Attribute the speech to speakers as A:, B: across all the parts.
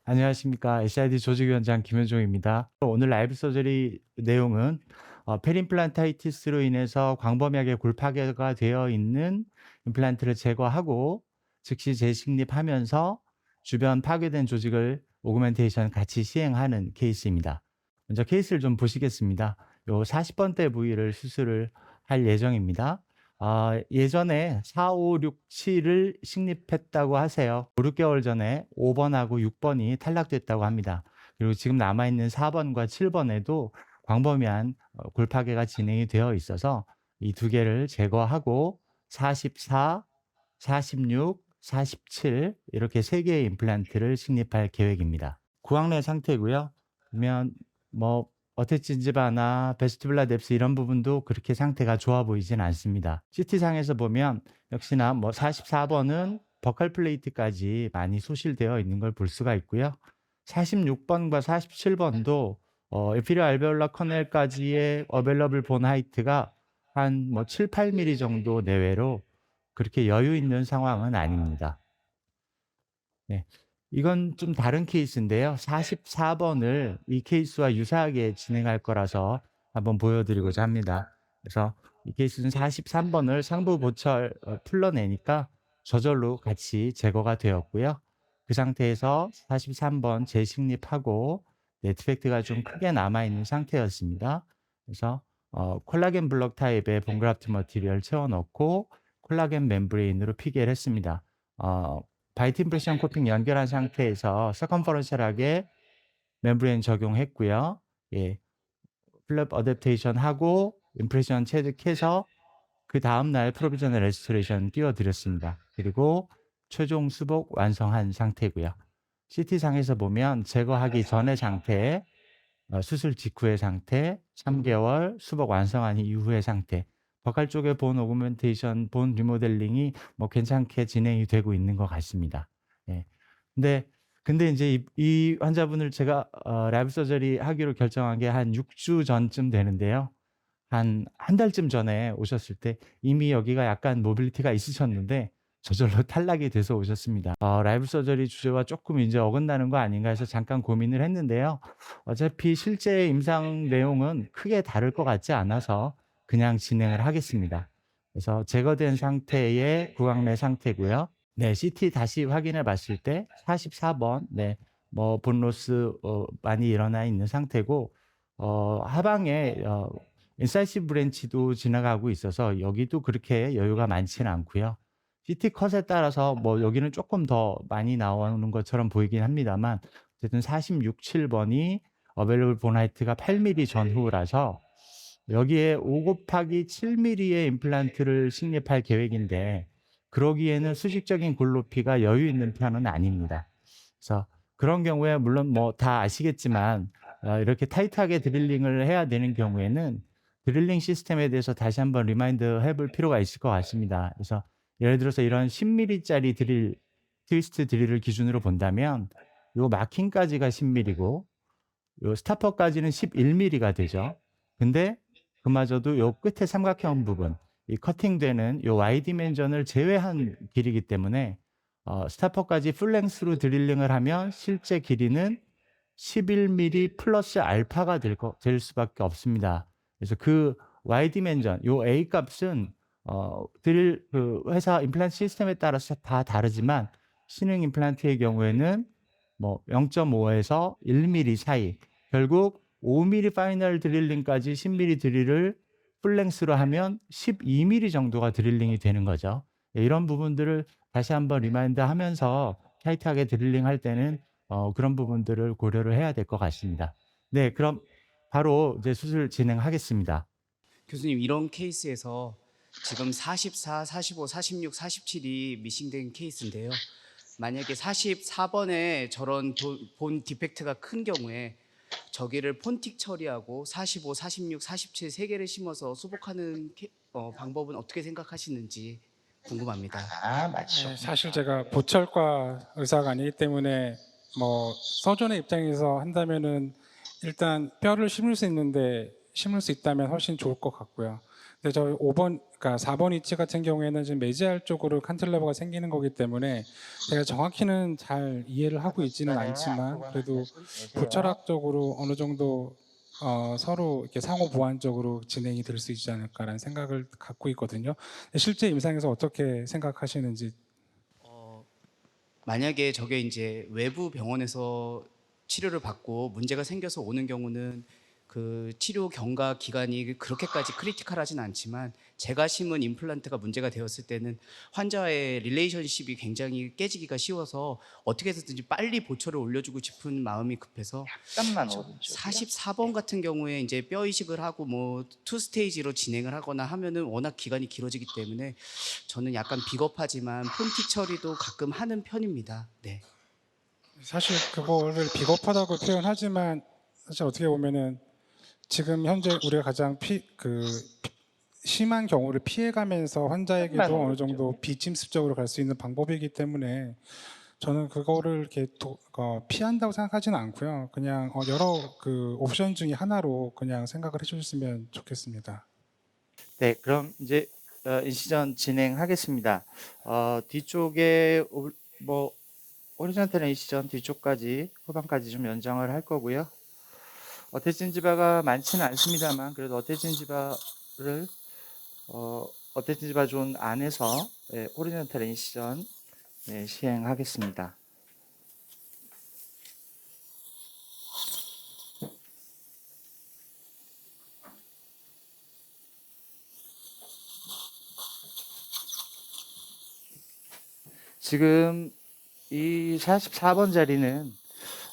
A: 안녕하십니까. SID 조직위원장 김현종입니다. 오늘 라이브 서저리 내용은 페림플란타이티스로 인해서 광범위하게 골파괴가 되어 있는 임플란트를 제거하고 즉시 재식립하면서 주변 파괴된 조직을 오그멘테이션 같이 시행하는 케이스입니다. 먼저 케이스를 좀 보시겠습니다. 요 40번대 부위를 수술을 할 예정입니다. 예전에 4, 5, 6, 7을 식립했다고 하세요. 5, 6개월 전에 5번하고 6번이 탈락됐다고 합니다. 그리고 지금 남아있는 4번과 7번에도 광범위한 골파괴가 진행이 되어 있어서 이 두 개를 제거하고 44, 46, 47 이렇게 세 개의 임플란트를 식립할 계획입니다. 구황내 상태고요. 그러면 어테친지바나 베스티뷸라 넵스 이런 부분도 그렇게 상태가 좋아 보이진 않습니다. CT상에서 보면 역시나 44번은 버칼 플레이트까지 많이 소실되어 있는 걸 볼 수가 있고요. 46번과 47번도 에피리어 알베올라 커넬까지의 어벨러블 본 하이트가 한 7, 8mm 정도 내외로 그렇게 여유 있는 상황은 아닙니다. 네. 이건 좀 다른 케이스인데요. 44번을 이 케이스와 유사하게 진행할 거라서 한번 보여드리고자 합니다. 그래서 이 케이스는 43번을 상부 보철 풀러내니까 저절로 같이 제거가 되었고요. 그 상태에서 43번 재식립하고 네트팩트가 좀 크게 남아있는 상태였습니다. 그래서 콜라겐 블럭 타입의 본그라프트 머티리얼 채워넣고 콜라겐 멤브레인으로 피게를 했습니다. 바이트 임프레션 코팅 연결한 상태에서 서컴퍼런셜하게 멤브레인 적용했고요. 예, 플랩 어댑테이션 하고 임프레션 체득해서 그 다음날 프로비저널 레스토레이션 띄워드렸습니다. 그리고 최종 수복 완성한 상태고요. CT상에서 보면 제거하기 전의 상태, 수술 직후의 상태, 3개월 수복 완성한 이후의 상태, 버칼 쪽의 본 오그멘테이션, 본 리모델링이 괜찮게 진행이 되고 있는 것 같습니다. 예. 근데 이제 이 환자분을 제가 라이브 서저리 하기로 결정한 게 한 6주 전쯤 되는데요. 한 달쯤 전에 오셨을 때 이미 여기가 약간 모빌리티가 있으셨는데 저절로 탈락이 돼서 오셨습니다. 라이브 서저리 주제와 조금 이제 어긋나는 거 아닌가 해서 잠깐 고민을 했는데요. 어차피 실제 임상 내용은 크게 다를 것 같지 않아서 그냥 진행을 하겠습니다. 그래서 제거된 상태의 구강내 상태고요. 네, CT 다시 확인해 봤을 때 44번, 네, 본로스 많이 일어나 있는 상태고, 하방에 인사이시브 브랜치도 지나가고 있어서 여기도 그렇게 여유가 많지는 않고요. CT 컷에 따라서 여기는 조금 더 많이 나오는 것처럼 보이긴 합니다만 어쨌든 46, 7번이 어벨러블 본 하이트가 8mm 전후라서 여기에 5 곱하기 7mm의 임플란트를 식립할 계획인데 그러기에는 수직적인 골높이가 여유 있는 편은 아닙니다. 그래서 그런 경우에 물론 다 아시겠지만 이렇게 타이트하게 드릴링을 해야 되는 경우에는 드릴링 시스템에 대해서 다시 한번 리마인드 해볼 필요가 있을 것 같습니다. 그래서 예를 들어서 이런 10mm짜리 드릴, 트위스트 드릴을 기준으로 본다면 요 마킹까지가 10mm고 요 스타퍼까지는 11mm가 되죠. 근데 그마저도 요 끝에 삼각형 부분, 이 커팅되는 요 Y 디멘전을 제외한 길이기 때문에 스타퍼까지 풀랭스로 드릴링을 하면 실제 길이는 11mm 플러스 알파가 될 수밖에 없습니다. 그래서 그 Y 디멘전, 요 A 값은 그 회사 임플란트 시스템에 따라서 다 다르지만 신흥 임플란트의 경우에는 0.5에서 1mm 사이, 결국 5mm 파이널 드릴링까지 10mm 드릴을 풀랭스로 하면 12mm 정도가 드릴링이 되는 거죠. 이런 부분들을 다시 한번 리마인드 하면서 타이트하게 드릴링 할 때는 그런 부분들을 고려를 해야 될 것 같습니다. 네, 그럼 바로 이제 수술 진행하겠습니다.
B: 교수님, 이런 케이스에서 지금 44, 45, 46, 47이 미싱된 케이스인데요. 만약에 44번에 저런 본 디펙트가 큰 경우에 저기를 폰틱 처리하고 45, 46, 47 세 개를 심어서 수복하는 방법은 어떻게 생각하시는지 궁금합니다.
C: 네, 사실 제가 보철과 의사가 아니기 때문에 서전의 입장에서 한다면은 일단 뼈를 심을 수 있는데 심을 수 있다면 훨씬 좋을 것 같고요. 근데 저 5번 그러니까 4번 위치 같은 경우에는 지금 매지알 쪽으로 칸틸레버가 생기는 거기 때문에 제가 정확히는 잘 이해를 하고 있지는 않지만 그래도 보철학적으로 어느 정도 서로 이렇게 상호 보완적으로 진행이 될 수 있지 않을까라는 생각을 갖고 있거든요. 실제 임상에서 어떻게 생각하시는지.
B: 만약에 저게 이제 외부 병원에서 치료를 받고 문제가 생겨서 오는 경우는 그 치료 경과 기간이 그렇게까지 크리티컬하진 않지만 제가 심은 임플란트가 문제가 되었을 때는 환자와의 릴레이션십이 굉장히 깨지기가 쉬워서 어떻게 해서든지 빨리 보초를 올려주고 싶은 마음이 급해서
A: 잠깐만 오른쪽.
B: 44번 같은 경우에 이제 뼈 이식을 하고 뭐 투 스테이지로 진행을 하거나 하면은 워낙 기간이 길어지기 때문에 저는 약간 비겁하지만 폰틱 처리도 가끔 하는 편입니다. 네.
C: 사실 그거를 비겁하다고 표현하지만 사실 어떻게 보면은 지금 현재 우리가 가장 심한 경우를 피해가면서 환자에게도 어느 정도 비침습적으로 갈 수 있는 방법이기 때문에 저는 그거를 이렇게 피한다고 생각하지는 않고요. 그냥 여러 그 옵션 중에 하나로 그냥 생각을 해주셨으면 좋겠습니다.
A: 네, 그럼 이제 인시전 진행하겠습니다. 뒤쪽에 뭐 호리존탈 인시전 뒤쪽까지 후반까지 좀 연장을 할 거고요. 어태진지바가 많지는 않습니다만 그래도 어태진지바를 어태진지바 존 안에서 호리존탈 인시전 시행하겠습니다. 지금 이 44번 자리는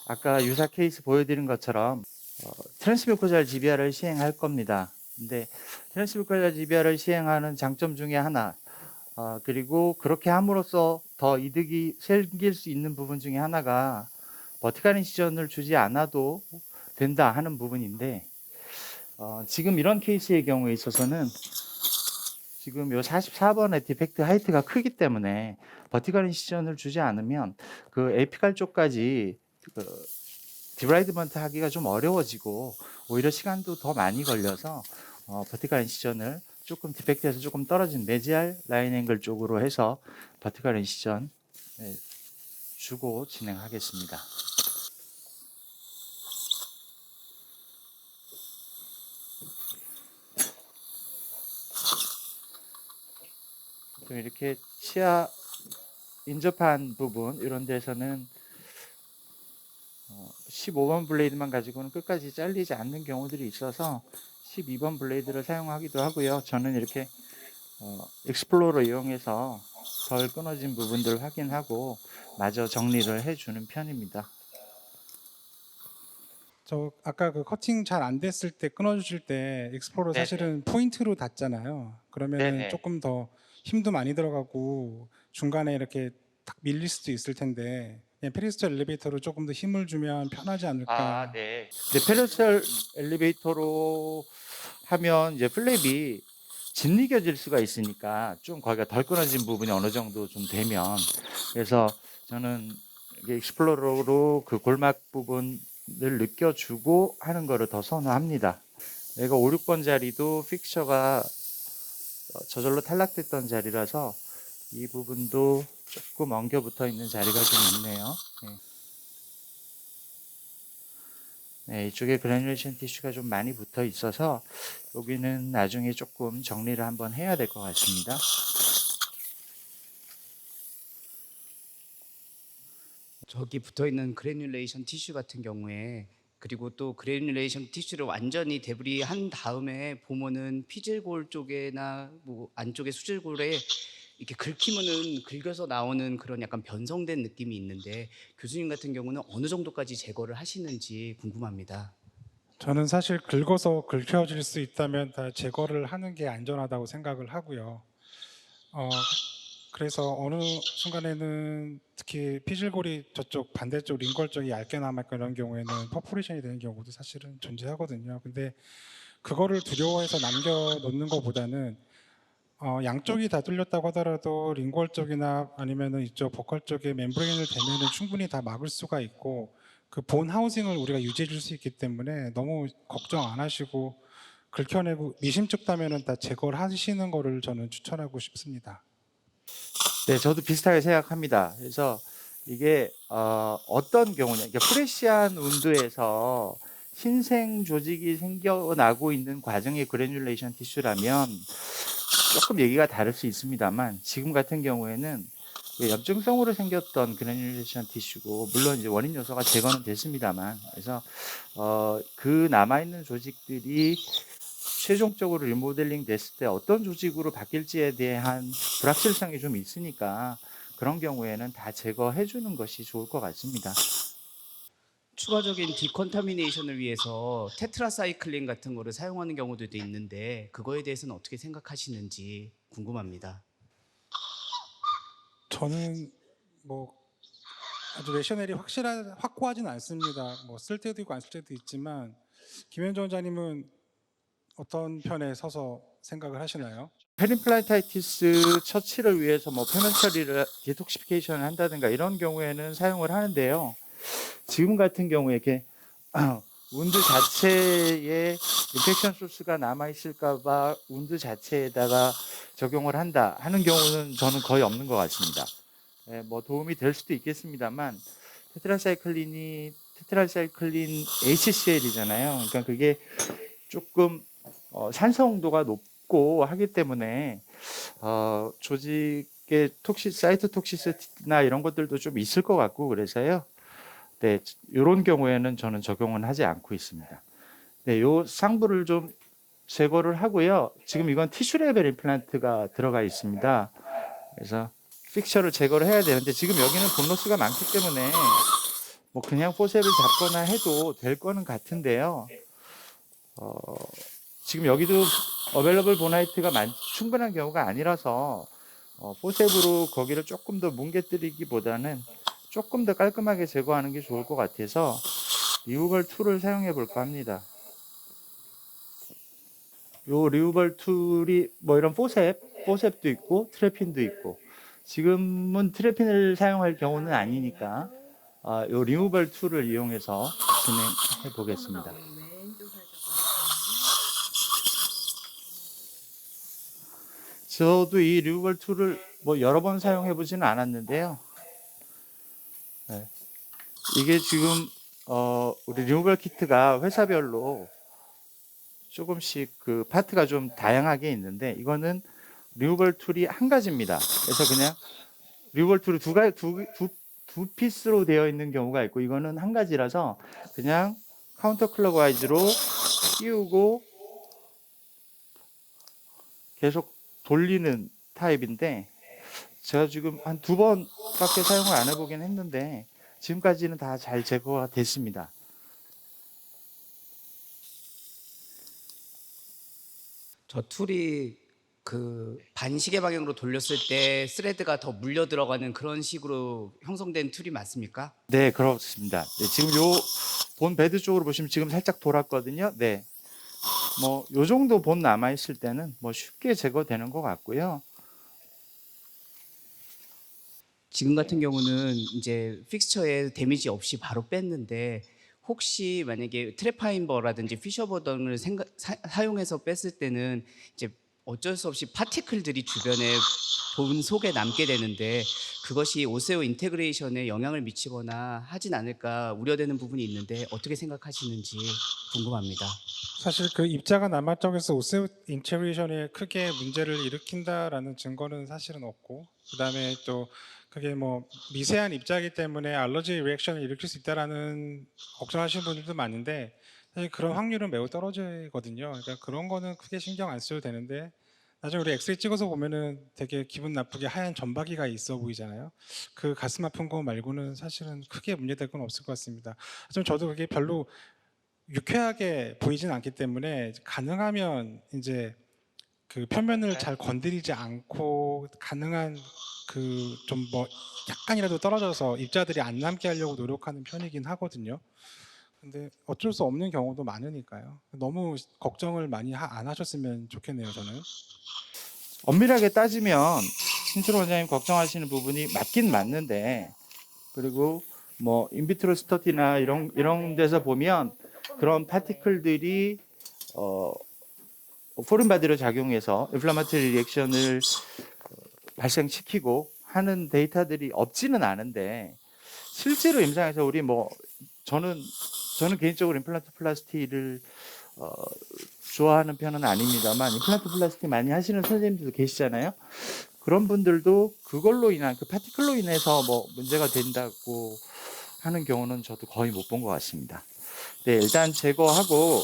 A: 아까 유사 케이스 보여드린 것처럼 트랜스뮤코잘 GBR을 시행할 겁니다. 근데 트랜스뮤코잘 GBR을 시행하는 장점 중에 하나, 그리고 그렇게 함으로써 더 이득이 생길 수 있는 부분 중에 하나가 버티컬 인시전을 주지 않아도 된다 하는 부분인데, 지금 이런 케이스의 경우에 있어서는 지금 요 44번의 디펙트 하이트가 크기 때문에 버티컬 인시전을 주지 않으면 그 에피칼 쪽까지 디브라이드먼트 하기가 좀 어려워지고 오히려 시간도 더 많이 걸려서 버티컬 인시전을 조금 디펙트에서 조금 떨어진 메지알 라인 앵글 쪽으로 해서 버티컬 인시전 주고 진행하겠습니다. 좀 이렇게 치아 인접한 부분 이런 데서는 15번 블레이드만 가지고는 끝까지 잘리지 않는 경우들이 있어서 12번 블레이드를 사용하기도 하고요. 저는 이렇게 익스플로러 이용해서 덜 끊어진 부분들을 확인하고 마저 정리를 해주는 편입니다.
C: 저 아까 그 커팅 잘 안 됐을 때 끊어주실 때 익스플로러
A: 네네.
C: 사실은 포인트로 닿잖아요. 그러면은
A: 네네.
C: 조금 더 힘도 많이 들어가고 중간에 이렇게 탁 밀릴 수도 있을 텐데 그냥 페리스토 엘리베이터로 조금 더 힘을 주면 편하지 않을까.
A: 네. 근데 페르셜 엘리베이터로 하면 이제 플랩이 짓이겨질 수가 있으니까 좀 거기가 덜 끊어진 부분이 어느 정도 좀 되면, 그래서 저는 이게 익스플로러로 그 골막 부분을 느껴주고 하는 거를 더 선호합니다. 얘가 5, 6번 자리도 픽처가 저절로 탈락됐던 자리라서 이 부분도 조금 엉겨 붙어 있는 자리가 좀 있네요. 네, 이쪽에 그래듈레이션 티슈가 좀 많이 붙어 있어서 여기는 나중에 조금 정리를 한번 해야 될 것 같습니다.
B: 저기 붙어 있는 그래듈레이션 티슈 같은 경우에 그리고 또 그래듈레이션 티슈를 완전히 데브리한 다음에 보면은 피질골 쪽에나 뭐 안쪽에 수질골에 이렇게 긁히면은 긁어서 나오는 그런 약간 변성된 느낌이 있는데 교수님 같은 경우는 어느 정도까지 제거를 하시는지 궁금합니다.
C: 저는 사실 긁어서 긁혀질 수 있다면 다 제거를 하는 게 안전하다고 생각을 하고요. 그래서 어느 순간에는 특히 피질골이 저쪽 반대쪽 링골 쪽이 얇게 남아있고 이런 경우에는 퍼포레이션이 되는 경우도 사실은 존재하거든요. 근데 그거를 두려워해서 남겨놓는 것보다는 양쪽이 다 뚫렸다고 하더라도 링골 쪽이나 아니면은 이쪽 보컬 쪽에 멤브레인을 대면은 충분히 다 막을 수가 있고 그 본 하우징을 우리가 유지해 줄 수 있기 때문에 너무 걱정 안 하시고 긁혀내고 미심쩍다면은 다 제거를 하시는 거를 저는 추천하고 싶습니다.
A: 네, 저도 비슷하게 생각합니다. 그래서 이게 어떤 경우냐, 그러니까 프레시한 운드에서 신생 조직이 생겨나고 있는 과정의 그래듈레이션 티슈라면 조금 얘기가 다를 수 있습니다만, 지금 같은 경우에는 염증성으로 생겼던 그래듈레이션 티슈고, 물론 이제 원인 요소가 제거는 됐습니다만, 그래서 그 남아있는 조직들이 최종적으로 리모델링 됐을 때 어떤 조직으로 바뀔지에 대한 불확실성이 좀 있으니까, 그런 경우에는 다 제거해 주는 것이 좋을 것 같습니다.
B: 추가적인 디컨타미네이션을 위해서 테트라사이클린 같은 거를 사용하는 경우들도 있는데 그거에 대해서는 어떻게 생각하시는지 궁금합니다.
C: 저는 뭐 아주 레셔넬이 확고하진 않습니다. 뭐 쓸 때도 있고 안 쓸 때도 있지만 김현정 원장님은 어떤 편에 서서 생각을 하시나요?
A: 페린플란타이티스 처치를 위해서 뭐 표면 처리를 디톡시피케이션을 한다든가 이런 경우에는 사용을 하는데요. 지금 같은 경우에 이렇게 운드 자체에 인펙션 소스가 남아 있을까봐 운드 자체에다가 적용을 한다 하는 경우는 저는 거의 없는 것 같습니다. 예, 뭐 도움이 될 수도 있겠습니다만, 테트라사이클린 HCl이잖아요. 그러니까 그게 조금 산성도가 높고 하기 때문에 조직의 사이트 톡시스나 이런 것들도 좀 있을 것 같고, 그래서요. 네, 이런 경우에는 저는 적용은 하지 않고 있습니다. 네, 요 상부를 좀 제거를 하고요. 지금 이건 티슈 레벨 임플란트가 들어가 있습니다. 그래서 픽처를 제거를 해야 되는데, 지금 여기는 본로스가 많기 때문에 뭐 그냥 포셉을 잡거나 해도 될 거는 같은데요. 지금 여기도 어벨러블 보나이트가 충분한 경우가 아니라서 포셉으로 거기를 조금 더 뭉개뜨리기보다는 조금 더 깔끔하게 제거하는 게 좋을 것 같아서 리무벌 툴을 사용해 볼까 합니다. 요 리무벌 툴이 뭐 이런 포셉도 있고 트래핀도 있고, 지금은 트래핀을 사용할 경우는 아니니까 요 리무벌 툴을 이용해서 진행해 보겠습니다. 저도 이 리무벌 툴을 뭐 여러 번 사용해 보지는 않았는데요. 네. 이게 지금 우리 리무벌 키트가 회사별로 조금씩 그 파트가 좀 다양하게 있는데, 이거는 리무벌 툴이 한 가지입니다. 그래서 그냥 리무벌 툴이 두 피스로 되어 있는 경우가 있고, 이거는 한 가지라서 그냥 카운터 클럭와이즈로 끼우고 계속 돌리는 타입인데, 제가 지금 한 2번밖에 사용을 안 해보긴 했는데 지금까지는 다 잘 제거가 됐습니다.
B: 저 툴이 그 반시계 방향으로 돌렸을 때 스레드가 더 물려 들어가는 그런 식으로 형성된 툴이 맞습니까?
A: 네, 그렇습니다. 네, 지금 요 본 베드 쪽으로 보시면 지금 살짝 돌았거든요. 네, 뭐 요 정도 본 남아 있을 때는 뭐 쉽게 제거되는 것 같고요.
B: 지금 같은 경우는 이제 픽스처에 데미지 없이 바로 뺐는데 혹시 만약에 트랩파인버라든지 피셔버던을 사용해서 뺐을 때는 이제 어쩔 수 없이 파티클들이 주변에 본 속에 남게 되는데 그것이 오세오 인테그레이션에 영향을 미치거나 하진 않을까 우려되는 부분이 있는데 어떻게 생각하시는지 궁금합니다.
C: 사실 그 입자가 남아 쪽에서 오세오 인테그레이션에 크게 문제를 일으킨다라는 증거는 사실은 없고, 그다음에 또 그게 뭐 미세한 입자이기 때문에 알러지 리액션을 일으킬 수 있다라는 걱정하시는 분들도 많은데, 사실 그런 확률은 매우 떨어지거든요. 그러니까 그런 거는 크게 신경 안 써도 되는데, 나중에 우리 엑스레이 찍어서 보면은 되게 기분 나쁘게 하얀 점박이가 있어 보이잖아요. 그 가슴 아픈 거 말고는 사실은 크게 문제될 건 없을 것 같습니다. 좀 저도 그게 별로 유쾌하게 보이진 않기 때문에 가능하면 이제 그 표면을 잘 건드리지 않고, 가능한 그 좀 뭐 약간이라도 떨어져서 입자들이 안 남게 하려고 노력하는 편이긴 하거든요. 근데 어쩔 수 없는 경우도 많으니까요. 너무 걱정을 많이 안 하셨으면 좋겠네요, 저는.
A: 엄밀하게 따지면 신철 원장님 걱정하시는 부분이 맞긴 맞는데, 그리고 뭐 인비트로 스터디나 이런 데서 보면 그런 파티클들이 포린 바디로 작용해서 인플라마토리 리액션을 발생시키고 하는 데이터들이 없지는 않은데 실제로 임상에서 우리 뭐 저는 개인적으로 임플란트 플라스티를 좋아하는 편은 아닙니다만 임플란트 플라스티 많이 하시는 선생님들도 계시잖아요. 그런 분들도 그걸로 인한 그 파티클로 인해서 뭐 문제가 된다고 하는 경우는 저도 거의 못 본 것 같습니다. 네, 일단 제거하고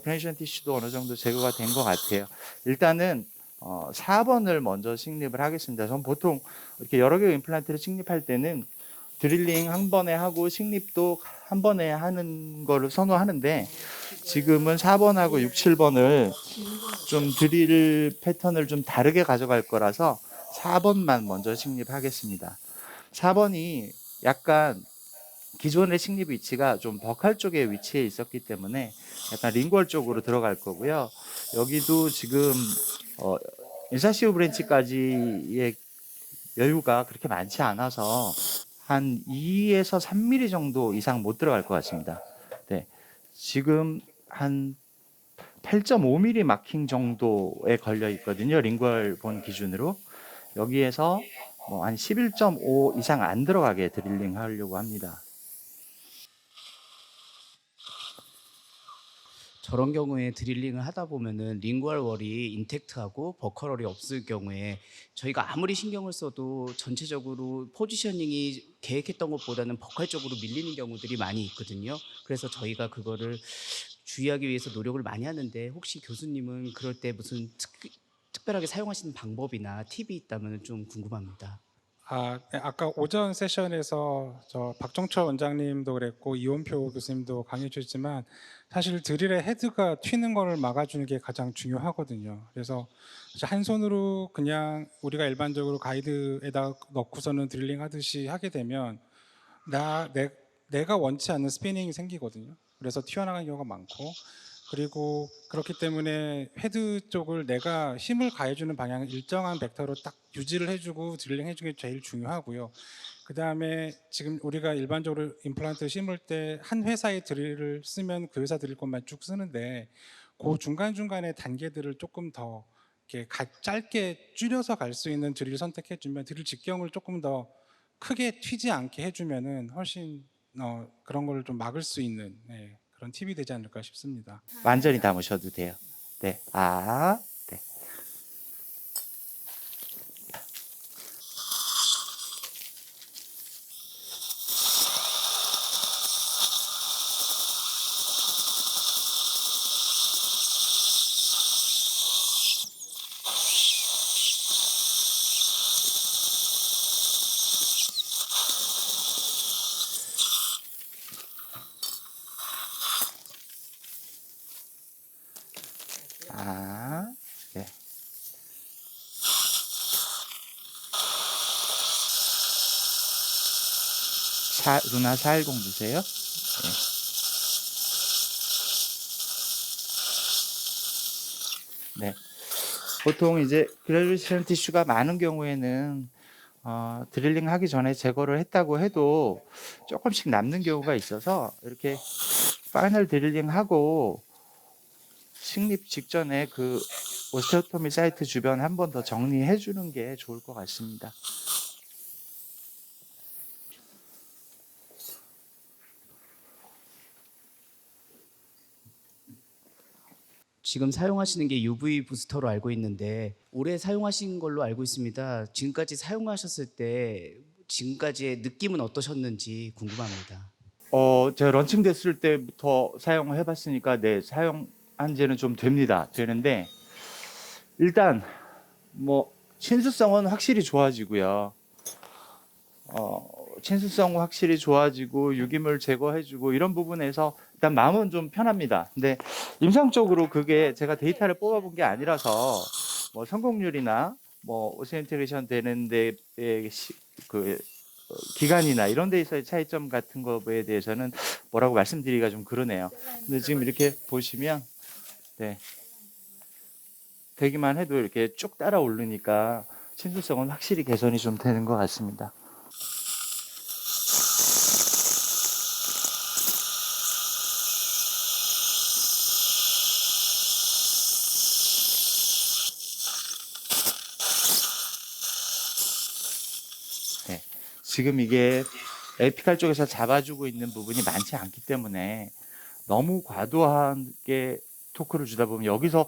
A: 그레이션 티슈도 어느 정도 제거가 된 것 같아요. 일단은 4번을 먼저 식립을 하겠습니다. 전 보통 이렇게 여러 개의 임플란트를 식립할 때는 드릴링 한 번에 하고 식립도 한 번에 하는 거를 선호하는데 지금은 4번하고 6, 7번을 좀 드릴 패턴을 좀 다르게 가져갈 거라서 4번만 먼저 식립하겠습니다. 4번이 약간 기존의 식립 위치가 좀 버칼 쪽에 위치해 있었기 때문에 약간 링궐 쪽으로 들어갈 거고요. 여기도 지금 인사시오 브랜치까지의 여유가 그렇게 많지 않아서 한 2에서 3mm 정도 이상 못 들어갈 것 같습니다. 네, 지금 한 8.5mm 마킹 정도에 걸려 있거든요. 링궐 본 기준으로. 여기에서 뭐 한 11.5 이상 안 들어가게 드릴링 하려고 합니다.
B: 저런 경우에 드릴링을 하다 보면은 링구얼 월이 인텍트하고 버커럴이 없을 경우에 저희가 아무리 신경을 써도 전체적으로 포지셔닝이 계획했던 것보다는 버칼 쪽으로 밀리는 경우들이 많이 있거든요. 그래서 저희가 그거를 주의하기 위해서 노력을 많이 하는데 혹시 교수님은 그럴 때 무슨 특별하게 사용하시는 방법이나 팁이 있다면 좀 궁금합니다.
C: 네, 아까 오전 세션에서 저 박종철 원장님도 그랬고 이원표 교수님도 강의해 주셨지만 사실 드릴의 헤드가 튀는 거를 막아주는 게 가장 중요하거든요. 그래서 한 손으로 그냥 우리가 일반적으로 가이드에다 넣고서는 드릴링 하듯이 하게 되면 내가 원치 않는 스피닝이 생기거든요. 그래서 튀어나가는 경우가 많고 그리고 그렇기 때문에 헤드 쪽을 내가 힘을 가해주는 방향 일정한 벡터로 딱 유지를 해주고 드릴링 해주는 게 제일 중요하고요. 그 다음에 지금 우리가 일반적으로 임플란트 심을 때 한 회사의 드릴을 쓰면 그 회사 드릴 것만 쭉 쓰는데 그 중간중간에 단계들을 조금 더 이렇게 짧게 줄여서 갈 수 있는 드릴 선택해주면 드릴 직경을 조금 더 크게 튀지 않게 해주면은 훨씬 그런 걸 좀 막을 수 있는 그런 팁이 되지 않을까 싶습니다.
A: 완전히 담으셔도 돼요. 네. 네. 네. 루나 410 주세요. 네. 네. 보통 이제 그레이션 티슈가 많은 경우에는 드릴링 하기 전에 제거를 했다고 해도 조금씩 남는 경우가 있어서 이렇게 파이널 드릴링 하고 식립 직전에 그 오스테오토미 사이트 주변 한 번 더 정리해 주는 게 좋을 것 같습니다.
B: 지금 사용하시는 게 UV 부스터로 알고 있는데 오래 사용하신 걸로 알고 있습니다. 지금까지 사용하셨을 때 지금까지의 느낌은 어떠셨는지 궁금합니다.
A: 제가 런칭 됐을 때부터 사용을 해봤으니까 네, 사용한 지는 좀 되는데 일단 뭐 친수성은 확실히 좋아지고요. 친수성은 확실히 좋아지고 유기물 제거해주고 이런 부분에서 일단 마음은 좀 편합니다. 근데 임상적으로 그게 제가 데이터를 뽑아본 게 아니라서 뭐 성공률이나 뭐 오스인테그레이션 되는데 그 기간이나 이런 데에서의 차이점 같은 거에 대해서는 뭐라고 말씀드리기가 좀 그러네요. 근데 지금 이렇게 보시면 네, 되기만 해도 이렇게 쭉 따라 오르니까 친수성은 확실히 개선이 좀 되는 것 같습니다. 지금 이게 에피칼 쪽에서 잡아주고 있는 부분이 많지 않기 때문에 너무 과도하게 토크를 주다 보면 여기서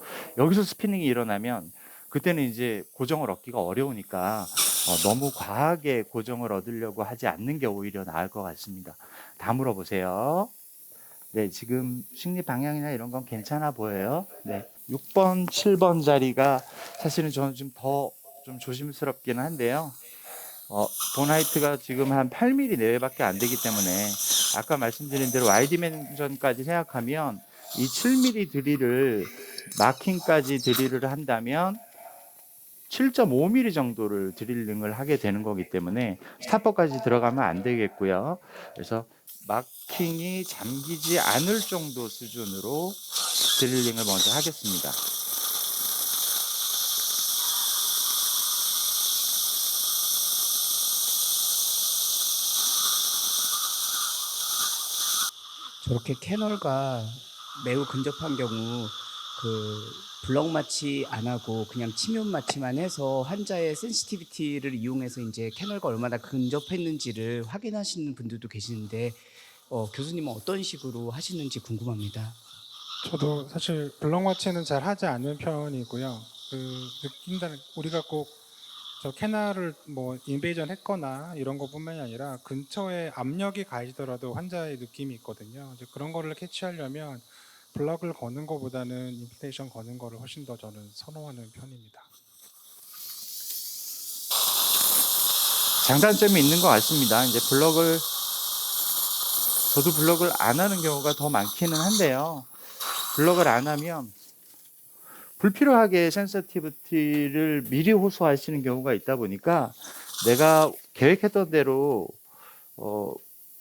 A: 스피닝이 일어나면 그때는 이제 고정을 얻기가 어려우니까 너무 과하게 고정을 얻으려고 하지 않는 게 오히려 나을 것 같습니다. 다 물어보세요. 네, 지금 승리 방향이나 이런 건 괜찮아 보여요. 네, 6번, 7번 자리가 사실은 저는 좀 더 좀 조심스럽기는 한데요. 본 하이트가 지금 한 8mm 내외밖에 안 되기 때문에 아까 말씀드린 대로 Y 디멘전까지 생각하면 이 7mm 드릴을 마킹까지 드릴을 한다면 7.5mm 정도를 드릴링을 하게 되는 거기 때문에 스타퍼까지 들어가면 안 되겠고요. 그래서 마킹이 잠기지 않을 정도 수준으로 드릴링을 먼저 하겠습니다.
B: 저렇게 캐널과 매우 근접한 경우 그 블럭 마치 안 하고 그냥 치면 마치만 해서 환자의 센시티비티를 이용해서 이제 캐널과 얼마나 근접했는지를 확인하시는 분들도 계시는데 교수님은 어떤 식으로 하시는지 궁금합니다.
C: 저도 사실 블럭마치는 잘 하지 않는 편이고요. 느낀다는 우리가 꼭 저 캐나를 뭐 인베이전 했거나 이런 것뿐만이 아니라 근처에 압력이 가해지더라도 환자의 느낌이 있거든요. 이제 그런 거를 캐치하려면 블럭을 거는 것보다는 인플레이션 거는 거를 훨씬 더 저는 선호하는 편입니다.
A: 장단점이 있는 것 같습니다. 이제 저도 블럭을 안 하는 경우가 더 많기는 한데요. 블럭을 안 하면 불필요하게 센서티비티를 미리 호소하시는 경우가 있다 보니까 내가 계획했던 대로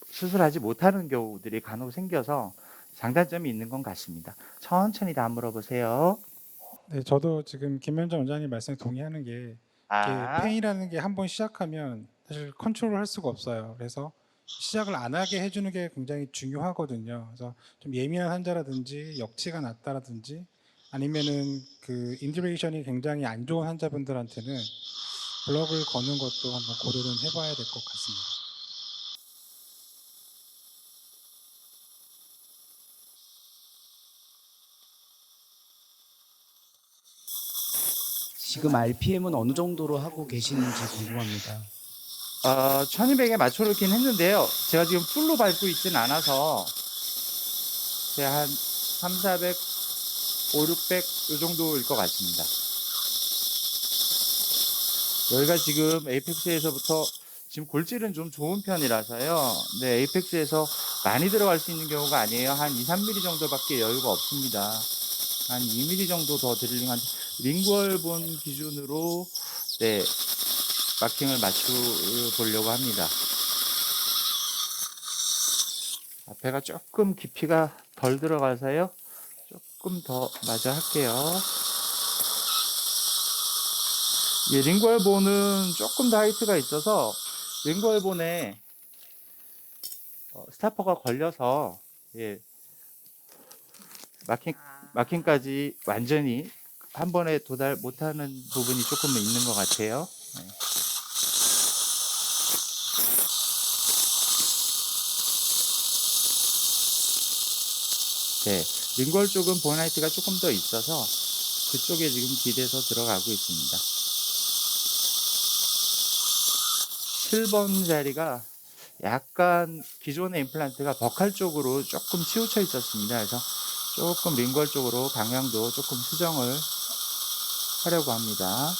A: 수술하지 못하는 경우들이 간혹 생겨서 장단점이 있는 건 같습니다. 천천히 다 물어보세요.
C: 네, 저도 지금 김현정 원장님 말씀에 동의하는 게 이게 페인이라는 게 한번 시작하면 사실 컨트롤을 할 수가 없어요. 그래서 시작을 안 하게 해주는 게 굉장히 중요하거든요. 그래서 좀 예민한 환자라든지 역치가 낮다라든지 아니면은 그 인듀레이션이 굉장히 안 좋은 환자분들한테는 블럭을 거는 것도 한번 고려는 해봐야 될 것 같습니다.
B: 지금 RPM은 어느 정도로 하고 계시는지 궁금합니다.
A: 1200에 맞춰놓긴 했는데요. 제가 지금 풀로 밟고 있진 않아서 제가 한 3, 400, 5, 600 이 정도일 것 같습니다. 여기가 지금 에이펙스에서부터 지금 골질은 좀 좋은 편이라서요. 네, 에이펙스에서 많이 들어갈 수 있는 경우가 아니에요. 한 2, 3mm 정도밖에 여유가 없습니다. 한 2mm 정도 더 드릴링한 링구얼 본 기준으로 네, 마킹을 맞춰 보려고 합니다. 앞에가 조금 깊이가 덜 들어가서요. 조금 더 마저 할게요. 예, 링구얼본은 조금 더 하이트가 있어서 링구얼본에 스타퍼가 걸려서 예, 마킹까지 완전히 한 번에 도달 못하는 부분이 조금 있는 것 같아요. 네. 네, 링구얼 쪽은 본 하이트가 조금 더 있어서 그쪽에 지금 기대서 들어가고 있습니다. 7번 자리가 약간 기존의 임플란트가 버칼 쪽으로 조금 치우쳐 있었습니다. 그래서 조금 링구얼 쪽으로 방향도 조금 수정을 하려고 합니다.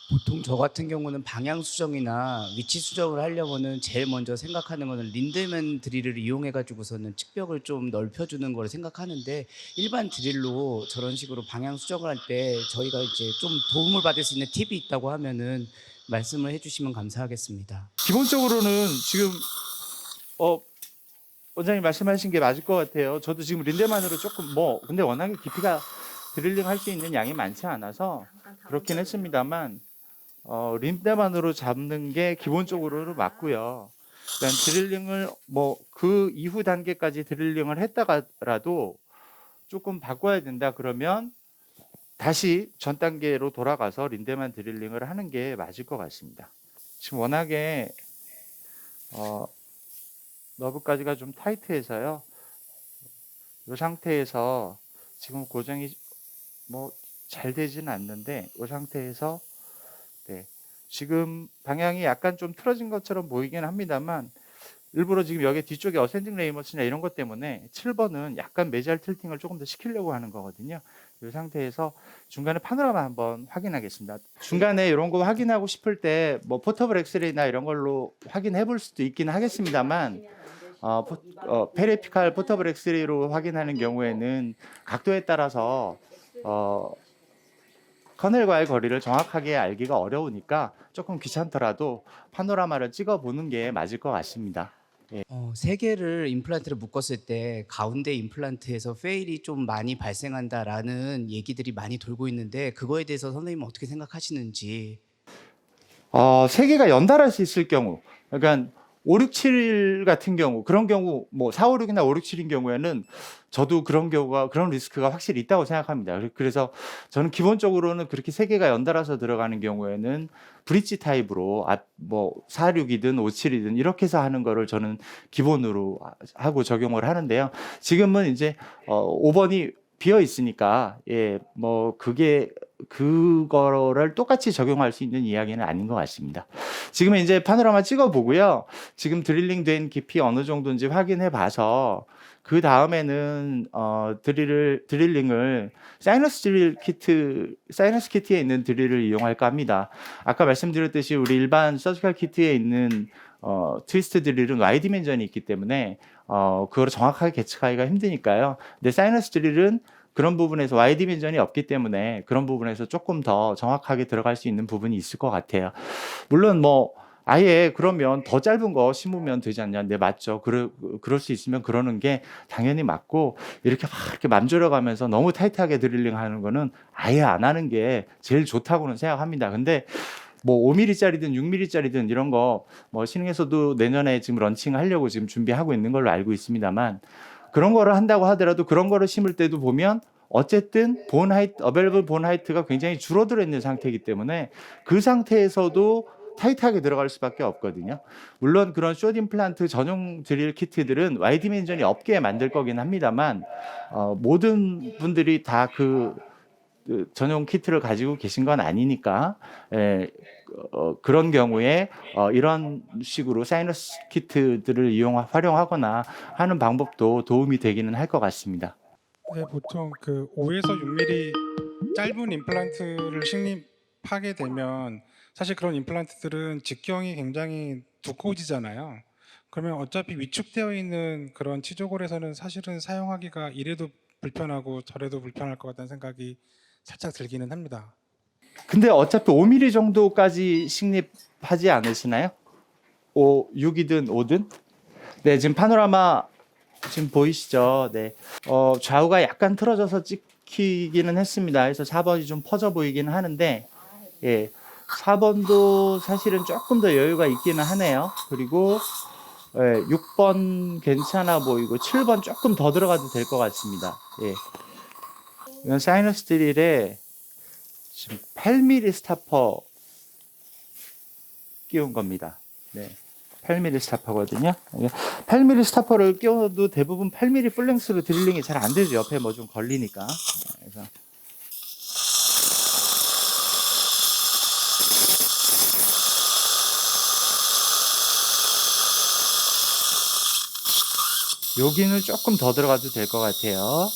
B: 보통 저 같은 경우는 방향 수정이나 위치 수정을 하려면은 제일 먼저 생각하는 거는 린드맨 드릴을 이용해 가지고서는 측벽을 좀 넓혀주는 걸 생각하는데 일반 드릴로 저런 식으로 방향 수정을 할 때 저희가 이제 좀 도움을 받을 수 있는 팁이 있다고 하면은 말씀을 해주시면 감사하겠습니다.
A: 기본적으로는 지금 원장님 말씀하신 게 맞을 것 같아요. 저도 지금 린데만으로 조금 근데 워낙에 깊이가 드릴링 할 수 있는 양이 많지 않아서 그렇긴 했습니다만 린데만으로 잡는 게 기본적으로 맞고요. 그러니까 드릴링을 그 이후 단계까지 드릴링을 했다가라도 조금 바꿔야 된다 그러면 다시 전 단계로 돌아가서 린데만 드릴링을 하는 게 맞을 것 같습니다. 지금 워낙에 너브까지가 좀 타이트해서요. 이 상태에서 지금 고정이 뭐 잘 되지는 않는데 이 상태에서 네, 지금 방향이 약간 좀 틀어진 것처럼 보이긴 합니다만 일부러 지금 여기 뒤쪽에 어센딩 레이머스나 이런 것 때문에 7번은 약간 메잘 틸팅을 조금 더 시키려고 하는 거거든요. 이 상태에서 중간에 파노라마 한번 확인하겠습니다. 중간에 이런 거 확인하고 싶을 때 뭐 포터블 엑스레이나 이런 걸로 확인해 볼 수도 있긴 하겠습니다만 페리피칼 포터블 엑스레이로 확인하는 경우에는 각도에 따라서 커넬과의 거리를 정확하게 알기가 어려우니까 조금 귀찮더라도 파노라마를 찍어 보는 게 맞을 것 같습니다.
B: 세 개를 임플란트를 묶었을 때 가운데 임플란트에서 페일이 좀 많이 발생한다라는 얘기들이 많이 돌고 있는데 그거에 대해서 선생님은 어떻게 생각하시는지.
A: 세 개가 연달아 수 있을 경우, 그러니까 5, 6, 7 같은 경우, 그런 경우, 뭐 4, 5, 6이나 5, 6, 7인 경우에는 저도 그런 경우가, 그런 리스크가 확실히 있다고 생각합니다. 그래서 저는 기본적으로는 그렇게 세 개가 연달아서 들어가는 경우에는 브릿지 타입으로, 뭐 4, 6이든 5, 7이든 이렇게 해서 하는 거를 저는 기본으로 하고 적용을 하는데요. 지금은 이제 5번이 비어 있으니까, 예, 뭐 그거를 똑같이 적용할 수 있는 이야기는 아닌 것 같습니다. 지금 이제 파노라마 찍어 보고요. 지금 드릴링 된 깊이 어느 정도인지 확인해 봐서 그 다음에는 드릴링을 사이너스 키트에 있는 드릴을 이용할까 합니다. 아까 말씀드렸듯이 우리 일반 서지컬 키트에 있는 트위스트 드릴은 Y 디멘전이 있기 때문에 그걸 정확하게 계측하기가 힘드니까요. 근데 사이너스 드릴은 그런 부분에서 Y 디멘전이 없기 때문에 그런 부분에서 조금 더 정확하게 들어갈 수 있는 부분이 있을 것 같아요. 물론 뭐 아예 그러면 더 짧은 거 심으면 되지 않냐? 네, 맞죠. 그럴 수 있으면 그러는 게 당연히 맞고, 이렇게 막 이렇게 맘졸여가면서 너무 타이트하게 드릴링 하는 거는 아예 안 하는 게 제일 좋다고는 생각합니다. 근데 뭐 5mm짜리든 6mm짜리든 이런 거 뭐 신흥에서도 내년에 지금 런칭 하려고 지금 준비하고 있는 걸로 알고 있습니다만, 그런 거를 한다고 하더라도 그런 거를 심을 때도 보면 어쨌든 어벨리블 본 하이트가 굉장히 줄어들어 있는 상태이기 때문에 그 상태에서도 타이트하게 들어갈 수밖에 없거든요. 물론 그런 숏 임플란트 전용 드릴 키트들은 Y 디멘전이 없게 만들 거긴 합니다만 모든 분들이 다 그 전용 키트를 가지고 계신 건 아니니까, 그런 경우에 이런 식으로 사이너스 키트들을 활용하거나 하는 방법도 도움이 되기는 할 것 같습니다.
C: 네, 보통 그 5에서 6mm 짧은 임플란트를 식립하게 되면 사실 그런 임플란트들은 직경이 굉장히 두꺼워지잖아요. 그러면 어차피 위축되어 있는 그런 치조골에서는 사실은 사용하기가 이래도 불편하고 저래도 불편할 것 같다는 생각이 살짝 들기는 합니다.
A: 근데 어차피 5mm 정도까지 식립하지 않으시나요? 6이든 5든? 네, 지금 파노라마 지금 보이시죠? 네. 좌우가 약간 틀어져서 찍히기는 했습니다. 그래서 4번이 좀 퍼져 보이기는 하는데, 예. 4번도 사실은 조금 더 여유가 있기는 하네요. 그리고 6번 괜찮아 보이고 7번 조금 더 들어가도 될 것 같습니다. 예. 이건 사이너스 드릴에 지금 8mm 스타퍼 끼운 겁니다. 네. 8mm 스타퍼거든요. 8mm 스타퍼를 끼워도 대부분 8mm 풀랭스로 드릴링이 잘 안 되죠. 옆에 뭐 좀 걸리니까. 그래서 여기는 조금 더 들어가도 될 것 같아요.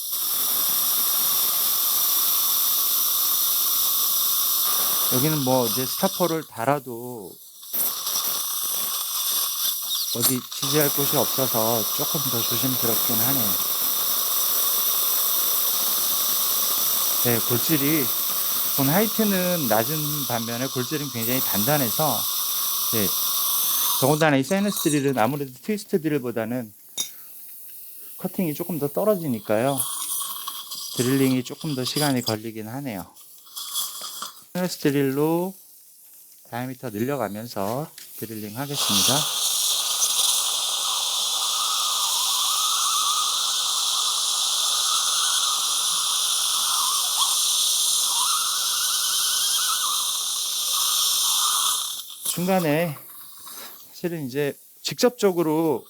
A: 여기는 뭐 이제 스타퍼를 달아도 어디 지지할 곳이 없어서 조금 더 조심스럽긴 하네요. 네, 골질이 본 하이트는 낮은 반면에 골질은 굉장히 단단해서, 네, 더군다나 이 사이너스 드릴은 아무래도 트위스트 드릴보다는 커팅이 조금 더 떨어지니까요. 드릴링이 조금 더 시간이 걸리긴 하네요. 사이너스 드릴로 다이아미터 늘려가면서 드릴링 하겠습니다. 중간에 사실은 이제 직접적으로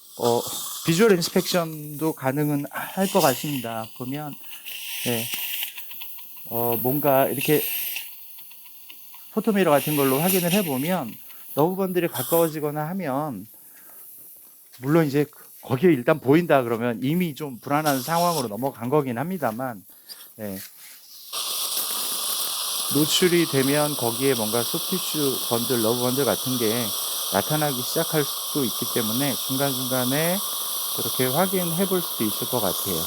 A: 비주얼 인스펙션도 가능은 할 것 같습니다. 보면 네, 뭔가 이렇게 포토미러 같은 걸로 확인을 해보면 너브번들이 가까워지거나 하면 물론 이제 거기에 일단 보인다 그러면 이미 좀 불안한 상황으로 넘어간 거긴 합니다만 네, 노출이 되면 거기에 뭔가 소프티슈 번들, 러브 번들 같은 게 나타나기 시작할 수도 있기 때문에 중간중간에 그렇게 확인해 볼 수도 있을 것 같아요.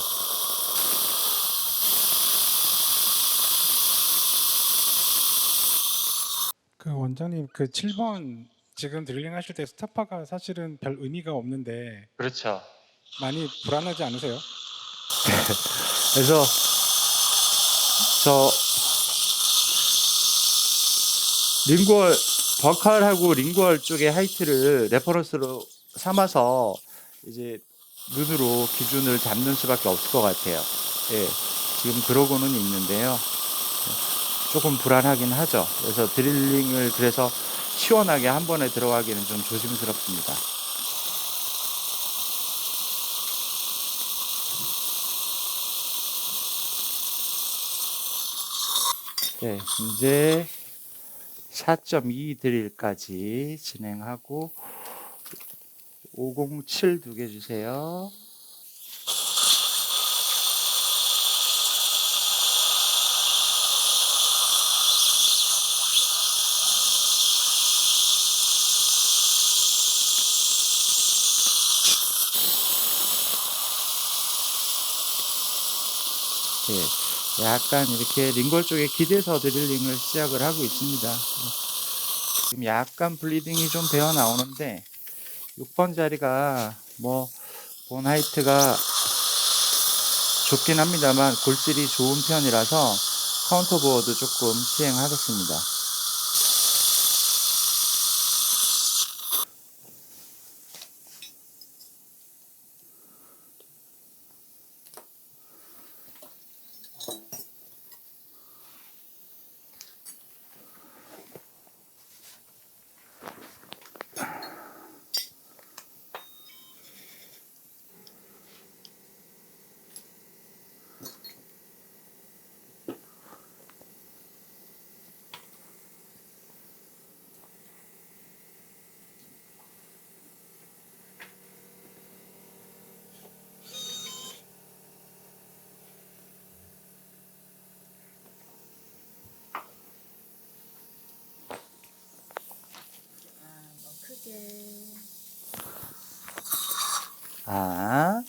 C: 그 원장님 그 7번 지금 드릴링 하실 때 스타파가 사실은 별 의미가 없는데
A: 그렇죠.
C: 많이 불안하지 않으세요?
A: 그래서 저 링구얼, 버칼하고 링구얼 쪽의 하이트를 레퍼런스로 삼아서 이제 눈으로 기준을 잡는 수밖에 없을 것 같아요. 예, 지금 그러고는 있는데요. 조금 불안하긴 하죠. 그래서 드릴링을 그래서 시원하게 한 번에 들어가기는 좀 조심스럽습니다. 네, 이제 4.2 드릴까지 진행하고 507 두 개 주세요. 네, 약간 이렇게 링골 쪽에 기대서 드릴링을 시작을 하고 있습니다. 지금 약간 블리딩이 좀 배어 나오는데 6번 자리가 뭐 본 하이트가 좁긴 합니다만 골질이 좋은 편이라서 카운터 보어도 조금 시행하겠습니다. 아,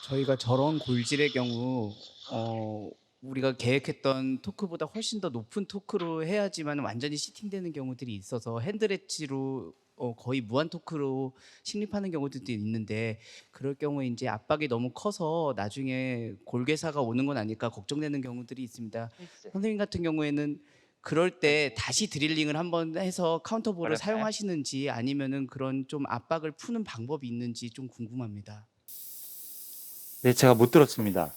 B: 저희가 저런 골질의 경우 우리가 계획했던 토크보다 훨씬 더 높은 토크로 해야지만 완전히 시팅되는 경우들이 있어서 핸들 엣지로 거의 무한 토크로 식립하는 경우들도 있는데 그럴 경우에 이제 압박이 너무 커서 나중에 골괴사가 오는 건 아닐까 걱정되는 경우들이 있습니다. 선생님 같은 경우에는 그럴 때 다시 드릴링을 한번 해서 카운터볼을
A: 그럴까요?
B: 사용하시는지 아니면은 그런 좀 압박을 푸는 방법이 있는지 좀 궁금합니다.
A: 네, 제가 못 들었습니다.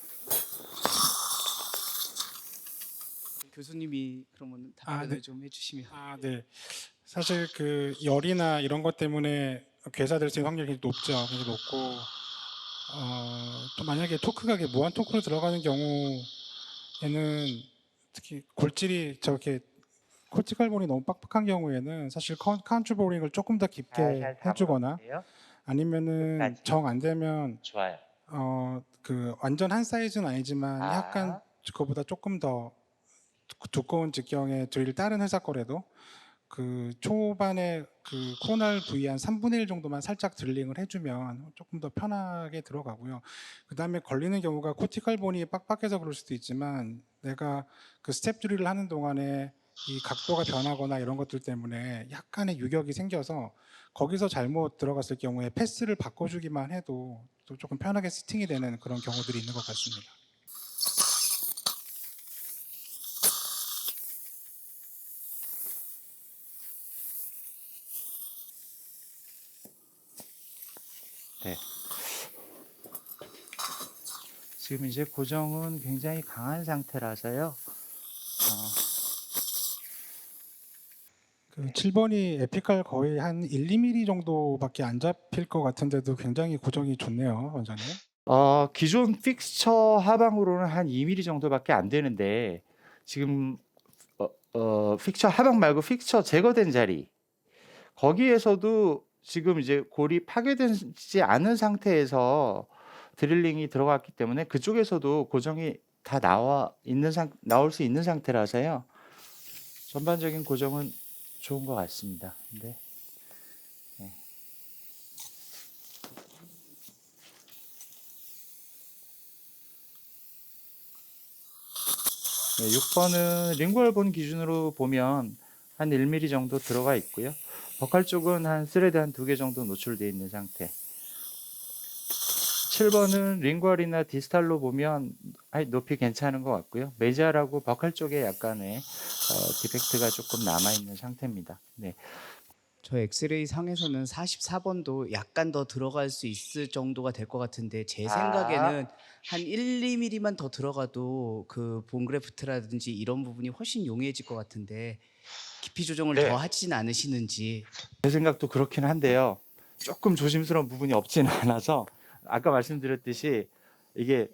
B: 교수님이 그러면
C: 아,
B: 답변을
C: 네.
B: 좀 해주시면.
C: 네. 사실 그 열이나 이런 것 때문에 괴사될 수 있는 확률이 굉장히 높죠. 굉장히 높고 또 만약에 토크가 이게 무한 토크로 들어가는 경우에는 특히 골질이 저렇게 코티컬볼이 너무 빡빡한 경우에는 사실 카운트 보링을 조금 더 깊게 해주거나 아니면은
A: 끝까지.
C: 정 안 되면
A: 좋아요.
C: 그 완전 한 사이즈는 아니지만 약간 그거보다 조금 더 두꺼운 직경의 드릴 다른 회사 거래도 그 초반에 그 코널 부위 한 3분의 1 정도만 살짝 드릴링을 해주면 조금 더 편하게 들어가고요. 그 다음에 걸리는 경우가 코티컬 본이 빡빡해서 그럴 수도 있지만 내가 그 스텝 드릴을 하는 동안에 이 각도가 변하거나 이런 것들 때문에 약간의 유격이 생겨서 거기서 잘못 들어갔을 경우에 패스를 바꿔주기만 해도 또 조금 편하게 세팅이 되는 그런 경우들이 있는 것 같습니다.
A: 네. 지금 이제 고정은 굉장히 강한 상태라서요.
C: 그 7번이 에피칼 거의 한 1-2mm 정도밖에 안 잡힐 것 같은데도 굉장히 고정이 좋네요, 원장님.
A: 기존 픽스처 하방으로는 한 2mm 정도밖에 안 되는데 지금 픽처 하방 말고 픽처 제거된 자리 거기에서도 지금 이제 골이 파괴되지 않은 상태에서 드릴링이 들어갔기 때문에 그쪽에서도 고정이 다 나올 수 있는 상태라서요. 전반적인 고정은 좋은 것 같습니다. 근데 네. 네, 6번은 링골 본 기준으로 보면 한 1mm 정도 들어가 있고요. 버칼 쪽은 한 스레드 한 2개 정도 노출되어 있는 상태. 7번은 링걸이나 디스탈로 보면 높이 괜찮은 것 같고요. 메자라고 버칼 쪽에 약간의 디펙트가 조금 남아있는 상태입니다. 네.
B: 저 엑스레이 상에서는 44번도 약간 더 들어갈 수 있을 정도가 될 것 같은데 제 생각에는 한 1-2mm만 더 들어가도 그 본그래프트라든지 이런 부분이 훨씬 용이해질 것 같은데 깊이 조정을
A: 네.
B: 더 하진 않으시는지.
A: 제 생각도 그렇긴 한데요. 조금 조심스러운 부분이 없지는 않아서 아까 말씀드렸듯이 이게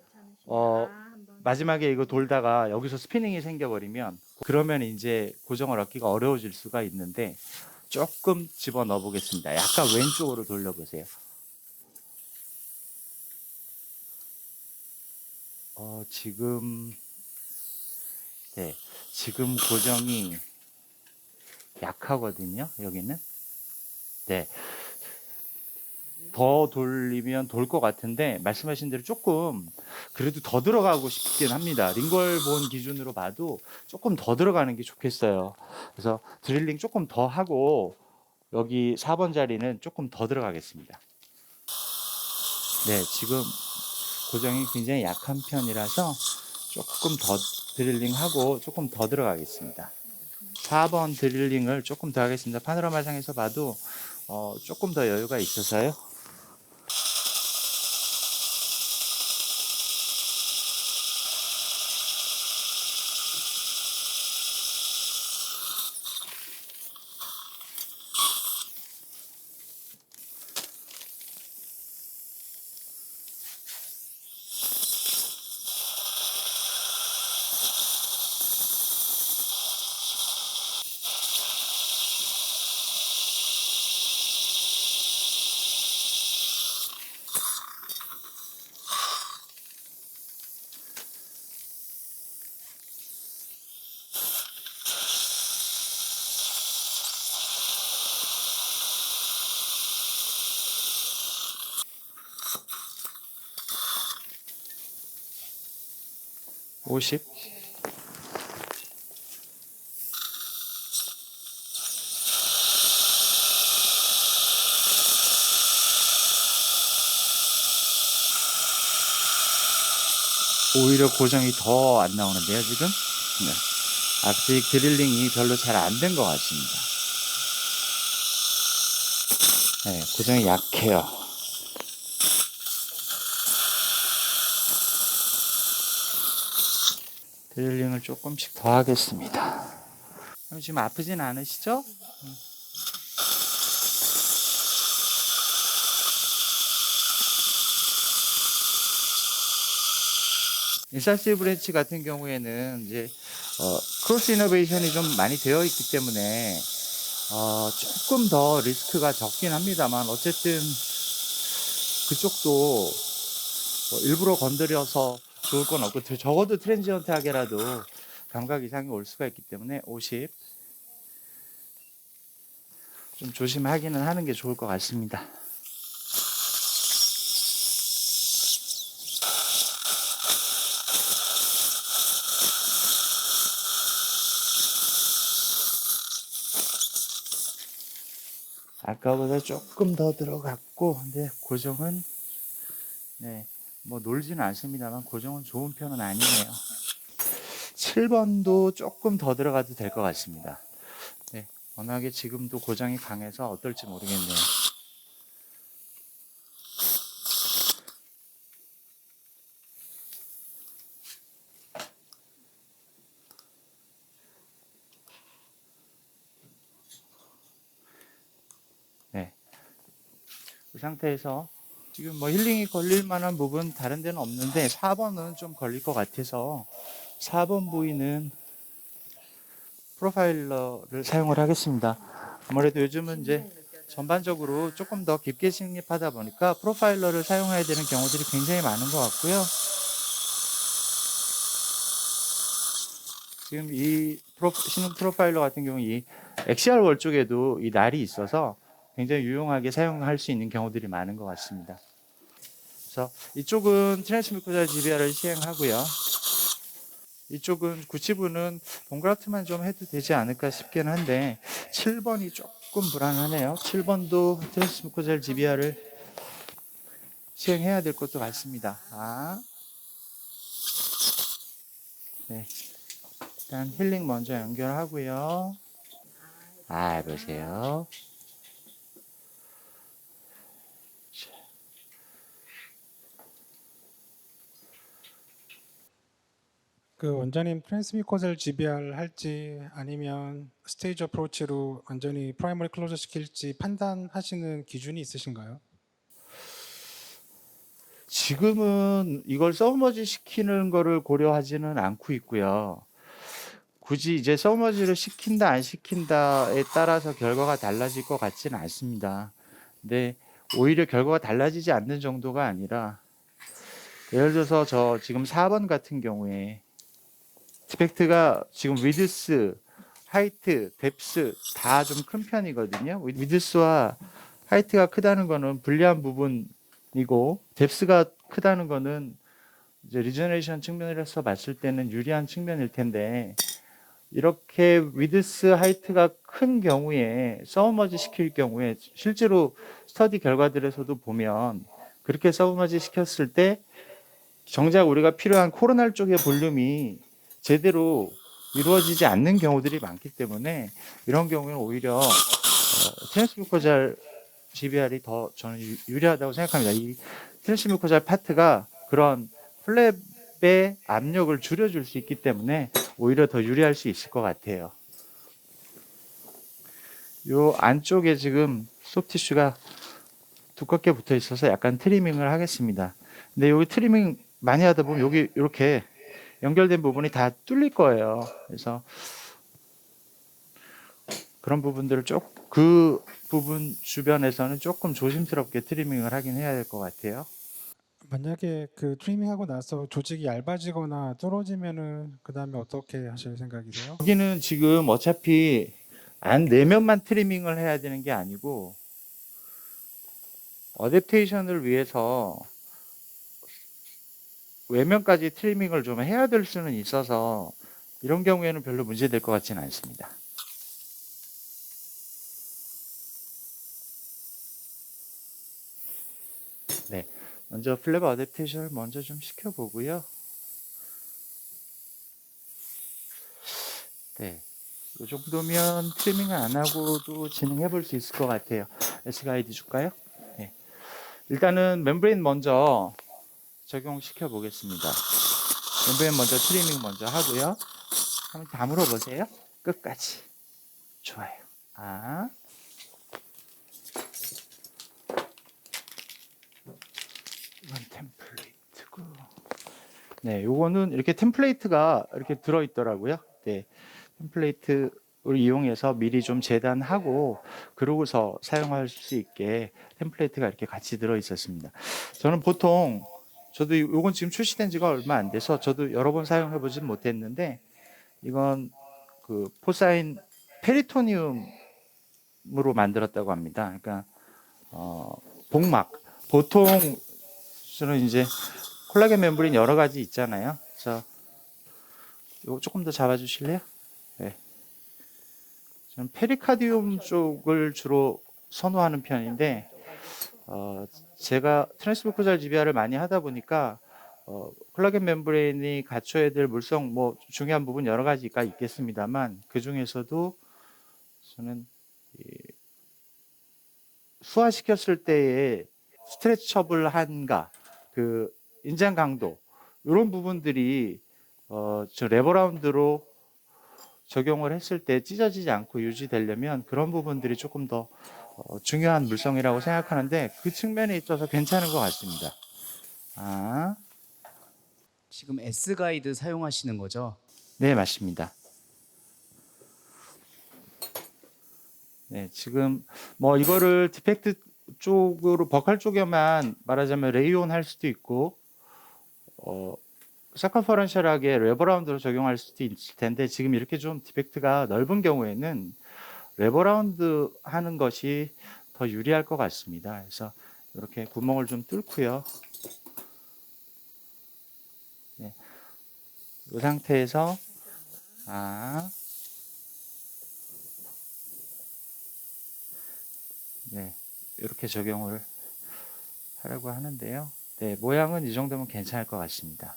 A: 마지막에 이거 돌다가 여기서 스피닝이 생겨버리면 그러면 이제 고정을 얻기가 어려워질 수가 있는데 조금 집어넣어 보겠습니다. 약간 왼쪽으로 돌려보세요. 지금 네, 지금 고정이 약하거든요. 여기는 네, 더 돌리면 돌 것 같은데 말씀하신 대로 조금 그래도 더 들어가고 싶긴 합니다. 링걸 본 기준으로 봐도 조금 더 들어가는 게 좋겠어요. 그래서 드릴링 조금 더 하고 여기 4번 자리는 조금 더 들어가겠습니다. 네, 지금 고정이 굉장히 약한 편이라서 조금 더 드릴링하고 조금 더 들어가겠습니다. 4번 드릴링을 조금 더 하겠습니다. 파노라마상에서 봐도 조금 더 여유가 있어서요. (50) 오히려 고정이 더 안 나오는데요, 지금? 네. 아직 드릴링이 별로 잘 안 된 것 같습니다. 네, 고정이 약해요. 드릴링을 조금씩 더 하겠습니다. 지금 아프진 않으시죠? 인사시 브랜치 같은 경우에는 이제 크로스 이너베이션이 좀 많이 되어 있기 때문에 조금 더 리스크가 적긴 합니다만 어쨌든 그쪽도 일부러 건드려서 좋을 건 없고 적어도 트랜지언트하게라도 감각 이상이 올 수가 있기 때문에 50 좀 조심하기는 하는 게 좋을 것 같습니다. 아까보다 조금 더 들어갔고 근데 고정은 네, 뭐 놀지는 않습니다만 고정은 좋은 편은 아니네요. 7번도 조금 더 들어가도 될 것 같습니다. 네, 워낙에 지금도 고정이 강해서 어떨지 모르겠네요. 상태에서 지금 뭐 힐링이 걸릴 만한 부분 다른 데는 없는데 4번은 좀 걸릴 것 같아서 4번 부위는 프로파일러를 사용을 하겠습니다. 아무래도 요즘은 이제 전반적으로 조금 더 깊게 침입하다 보니까 프로파일러를 사용해야 되는 경우들이 굉장히 많은 것 같고요. 지금 이 신흥 프로파일러 같은 경우 이 엑시알 월 쪽에도 이 날이 있어서 굉장히 유용하게 사용할 수 있는 경우들이 많은 것 같습니다. 그래서 이쪽은 트랜스미코잘 GBR을 시행하고요. 이쪽은 구치부는 동그랗게만 좀 해도 되지 않을까 싶긴 한데 7번이 조금 불안하네요. 7번도 트랜스미코잘 GBR을 시행해야 될 것도 같습니다. 네. 일단 힐링 먼저 연결하고요. 보세요.
C: 그 원장님 트랜스미코젤 GBR 할지 아니면 스테이지 어프로치로 완전히 프라이머리 클로저 시킬지 판단하시는 기준이 있으신가요?
A: 지금은 이걸 서브머지 시키는 거를 고려하지는 않고 있고요. 굳이 이제 서브머지를 시킨다 안 시킨다에 따라서 결과가 달라질 것 같지는 않습니다. 근데 오히려 결과가 달라지지 않는 정도가 아니라 예를 들어서 저 지금 4번 같은 경우에 디펙트가 지금 위드스, 하이트, 뎁스 다 좀 큰 편이거든요. 위드스와 하이트가 크다는 거는 불리한 부분이고 뎁스가 크다는 거는 이제 리저네이션 측면에서 봤을 때는 유리한 측면일 텐데 이렇게 위드스 하이트가 큰 경우에 서브머지 시킬 경우에 실제로 스터디 결과들에서도 보면 그렇게 서브머지 시켰을 때 정작 우리가 필요한 코로날 쪽의 볼륨이 제대로 이루어지지 않는 경우들이 많기 때문에 이런 경우에는 오히려 트랜스미코잘 GBR이 더 저는 유리하다고 생각합니다. 이 트랜스미코잘 파트가 그런 플랩의 압력을 줄여줄 수 있기 때문에 오히려 더 유리할 수 있을 것 같아요. 요 안쪽에 지금 소프티슈가 두껍게 붙어 있어서 약간 트리밍을 하겠습니다. 근데 여기 트리밍 많이 하다 보면 여기 이렇게 연결된 부분이 다 뚫릴 거예요. 그래서 그런 부분들을 그 부분 주변에서는 조금 조심스럽게 트리밍을 하긴 해야 될 것 같아요.
C: 만약에 그 트리밍하고 나서 조직이 얇아지거나 뚫어지면은 그 다음에 어떻게 하실 생각이세요?
A: 여기는 지금 어차피 안 내면만 트리밍을 해야 되는 게 아니고 어댑테이션을 위해서 외면까지 트리밍을 좀 해야 될 수는 있어서 이런 경우에는 별로 문제될 것 같지는 않습니다. 네, 먼저 플랩 어댑테이션을 먼저 좀 시켜보고요. 네, 이 정도면 트리밍을 안 하고도 진행해 볼 수 있을 것 같아요. S가이드 줄까요? 네, 일단은 멤브레인 먼저 적용시켜 보겠습니다. 멤브레인 먼저 트리밍 먼저 하고요. 한번 다물어 보세요. 끝까지. 좋아요. 이건 템플레이트고. 네, 요거는 이렇게 템플레이트가 이렇게 들어 있더라고요. 네. 템플레이트를 이용해서 미리 좀 재단하고 그러고서 사용할 수 있게 템플레이트가 이렇게 같이 들어 있었습니다. 저는 보통 저도 요건 지금 출시된 지가 얼마 안 돼서 저도 여러 번 사용해 보진 못했는데 이건 그 포사인 페리토니움으로 만들었다고 합니다. 그러니까 복막 보통 저는 이제 콜라겐 멤브레인 여러 가지 있잖아요. 그래서 이거 조금 더 잡아주실래요? 네. 저는 페리카디움 쪽을 주로 선호하는 편인데 제가 트랜스미코잘 GBR을 많이 하다 보니까 콜라겐 멤브레인이 갖춰야 될 물성 뭐 중요한 부분 여러 가지가 있겠습니다만 그 중에서도 저는 수화시켰을 때의 스트레쳐블한가 그 인장 강도 이런 부분들이 저 레버라운드로 적용을 했을 때 찢어지지 않고 유지되려면 그런 부분들이 조금 더 중요한 물성이라고 생각하는데 그 측면에 있어서 괜찮은 것 같습니다. 아,
B: 지금 S 가이드 사용하시는 거죠?
A: 네, 맞습니다. 네, 지금 뭐 이거를 디펙트 쪽으로 버칼 쪽에만 말하자면 레이온 할 수도 있고 서커퍼런셜하게 레버라운드로 적용할 수도 있을 텐데 지금 이렇게 좀 디펙트가 넓은 경우에는 레버라운드 하는 것이 더 유리할 것 같습니다. 그래서 이렇게 구멍을 좀 뚫고요. 네, 이 상태에서 네, 이렇게 적용을 하려고 하는데요. 네, 모양은 이 정도면 괜찮을 것 같습니다.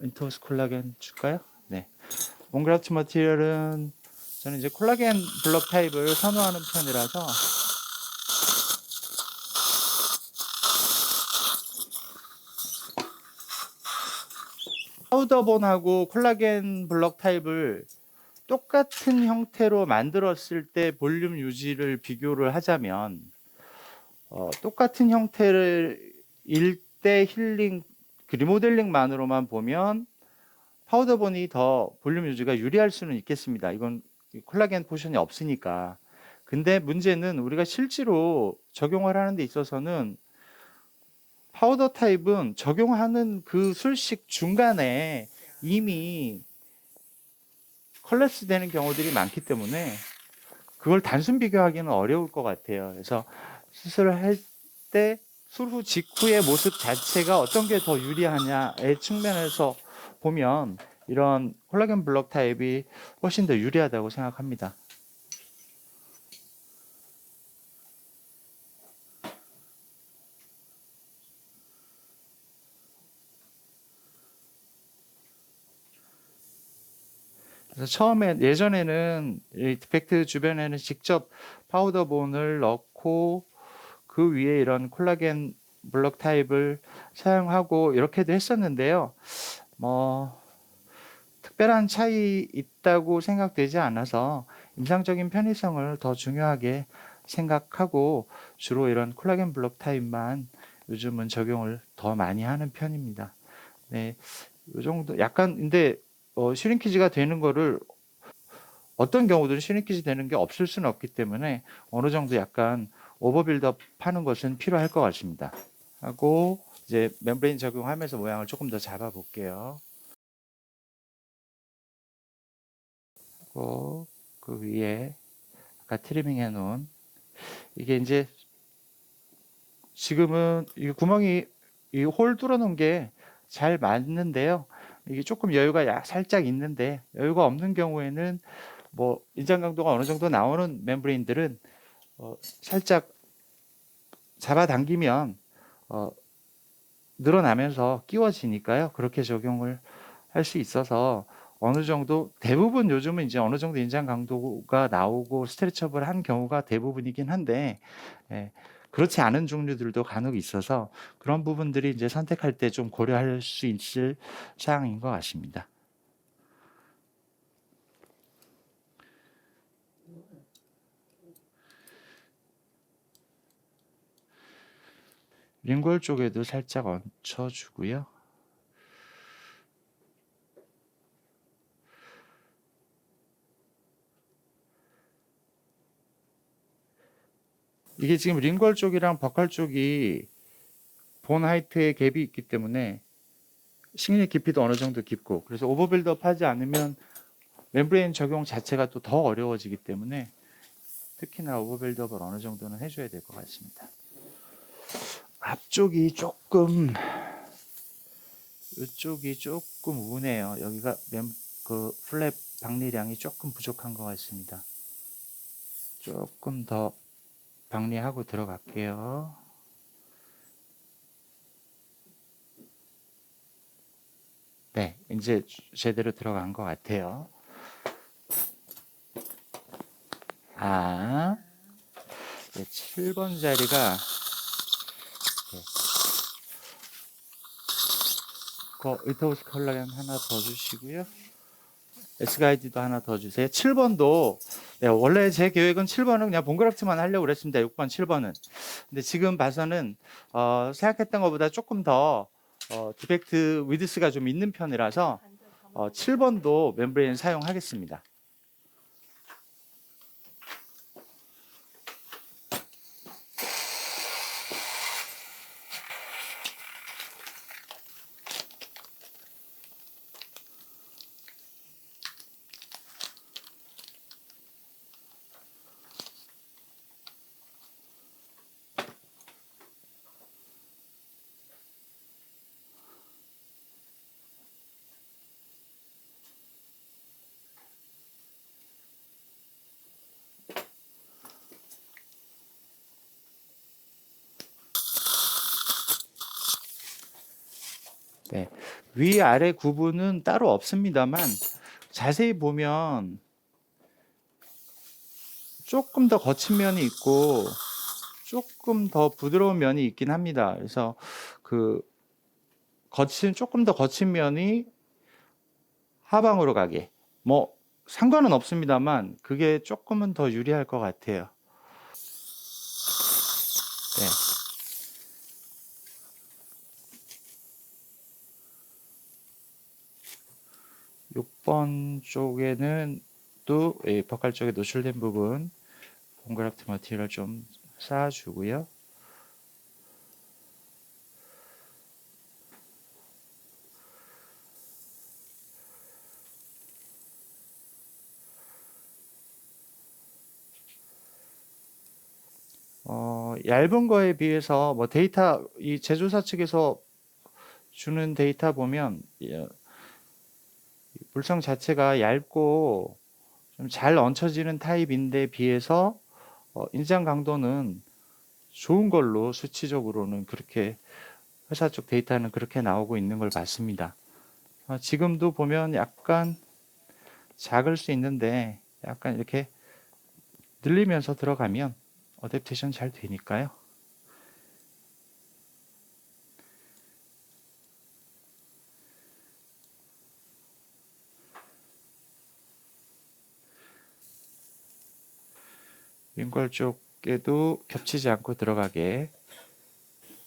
A: 인터스 콜라겐 줄까요? 네. 온그라프트 머티리얼은 저는 이제 콜라겐 블록 타입을 선호하는 편이라서 파우더본하고 콜라겐 블록 타입을 똑같은 형태로 만들었을 때 볼륨 유지를 비교를 하자면 똑같은 형태를 일대 힐링 그 리모델링만으로만 보면 파우더본이 더 볼륨 유지가 유리할 수는 있겠습니다. 이건 콜라겐 포션이 없으니까. 근데 문제는 우리가 실제로 적용을 하는 데 있어서는 파우더 타입은 적용하는 그 술식 중간에 이미 컬랩스 되는 경우들이 많기 때문에 그걸 단순 비교하기는 어려울 것 같아요. 그래서 수술을 할 때 수술 직후의 모습 자체가 어떤 게 더 유리하냐의 측면에서 보면 이런 콜라겐 블록 타입이 훨씬 더 유리하다고 생각합니다. 그래서 처음에 예전에는 이 디펙트 주변에는 직접 파우더본을 넣고 그 위에 이런 콜라겐 블록 타입을 사용하고 이렇게도 했었는데요. 뭐 특별한 차이 있다고 생각되지 않아서 임상적인 편의성을 더 중요하게 생각하고 주로 이런 콜라겐 블록 타입만 요즘은 적용을 더 많이 하는 편입니다. 네, 이 정도 약간 근데 슈링키지가 되는 거를 어떤 경우들은 슈링키지 되는 게 없을 수는 없기 때문에 어느 정도 약간 오버빌드업 하는 것은 필요할 것 같습니다. 하고 이제 멤브레인 적용하면서 모양을 조금 더 잡아 볼게요. 하고 그 위에 아까 트리밍 해 놓은 이게 이제 지금은 이 구멍이 이 홀 뚫어 놓은 게 잘 맞는데요. 이게 조금 여유가 살짝 있는데 여유가 없는 경우에는 뭐 인장 강도가 어느 정도 나오는 멤브레인들은 살짝 잡아당기면 늘어나면서 끼워지니까요. 그렇게 적용을 할 수 있어서 어느 정도 대부분 요즘은 이제 어느 정도 인장 강도가 나오고 스트레쳐블 한 경우가 대부분이긴 한데 그렇지 않은 종류들도 간혹 있어서 그런 부분들이 이제 선택할 때 좀 고려할 수 있을 사항인 것 같습니다. 링골 쪽에도 살짝 얹혀주고요. 이게 지금 링골 쪽이랑 버칼 쪽이 본 하이트의 갭이 있기 때문에 식리 깊이도 어느 정도 깊고 그래서 오버빌드업 하지 않으면 멤브레인 적용 자체가 또 더 어려워지기 때문에 특히나 오버빌드업을 어느 정도는 해줘야 될 것 같습니다. 앞쪽이 조금 이쪽이 조금 우네요. 여기가 그 플랩 박리량이 조금 부족한 것 같습니다. 조금 더 박리하고 들어갈게요. 네, 이제 제대로 들어간 것 같아요. 네, 7번 자리가 이터우스 컬러겐 하나 더 주시고요. S가이드도 하나 더 주세요. 7번도 네, 원래 제 계획은 7번은 그냥 본그래프트만 하려고 그랬습니다. 6번, 7번은. 근데 지금 봐서는 생각했던 것보다 조금 더 디펙트 위드스가 좀 있는 편이라서 7번도 멤브레인 사용하겠습니다. 네, 위아래 구분은 따로 없습니다만 자세히 보면 조금 더 거친 면이 있고 조금 더 부드러운 면이 있긴 합니다. 그래서 그 조금 더 거친 면이 하방으로 가게 뭐 상관은 없습니다만 그게 조금은 더 유리할 것 같아요. 네. 6번 쪽에는 또 버칼 쪽에 노출된 부분 본그래프트 머티리얼 좀 쌓아주고요. 얇은 거에 비해서 뭐 데이터 이 제조사 측에서 주는 데이터 보면 물성 자체가 얇고 좀 잘 얹혀지는 타입인데 비해서 인장 강도는 좋은 걸로 수치적으로는 그렇게 회사 쪽 데이터는 그렇게 나오고 있는 걸 봤습니다. 지금도 보면 약간 작을 수 있는데 약간 이렇게 늘리면서 들어가면 어댑테이션 잘 되니까요. 윙걸 쪽에도 겹치지 않고 들어가게.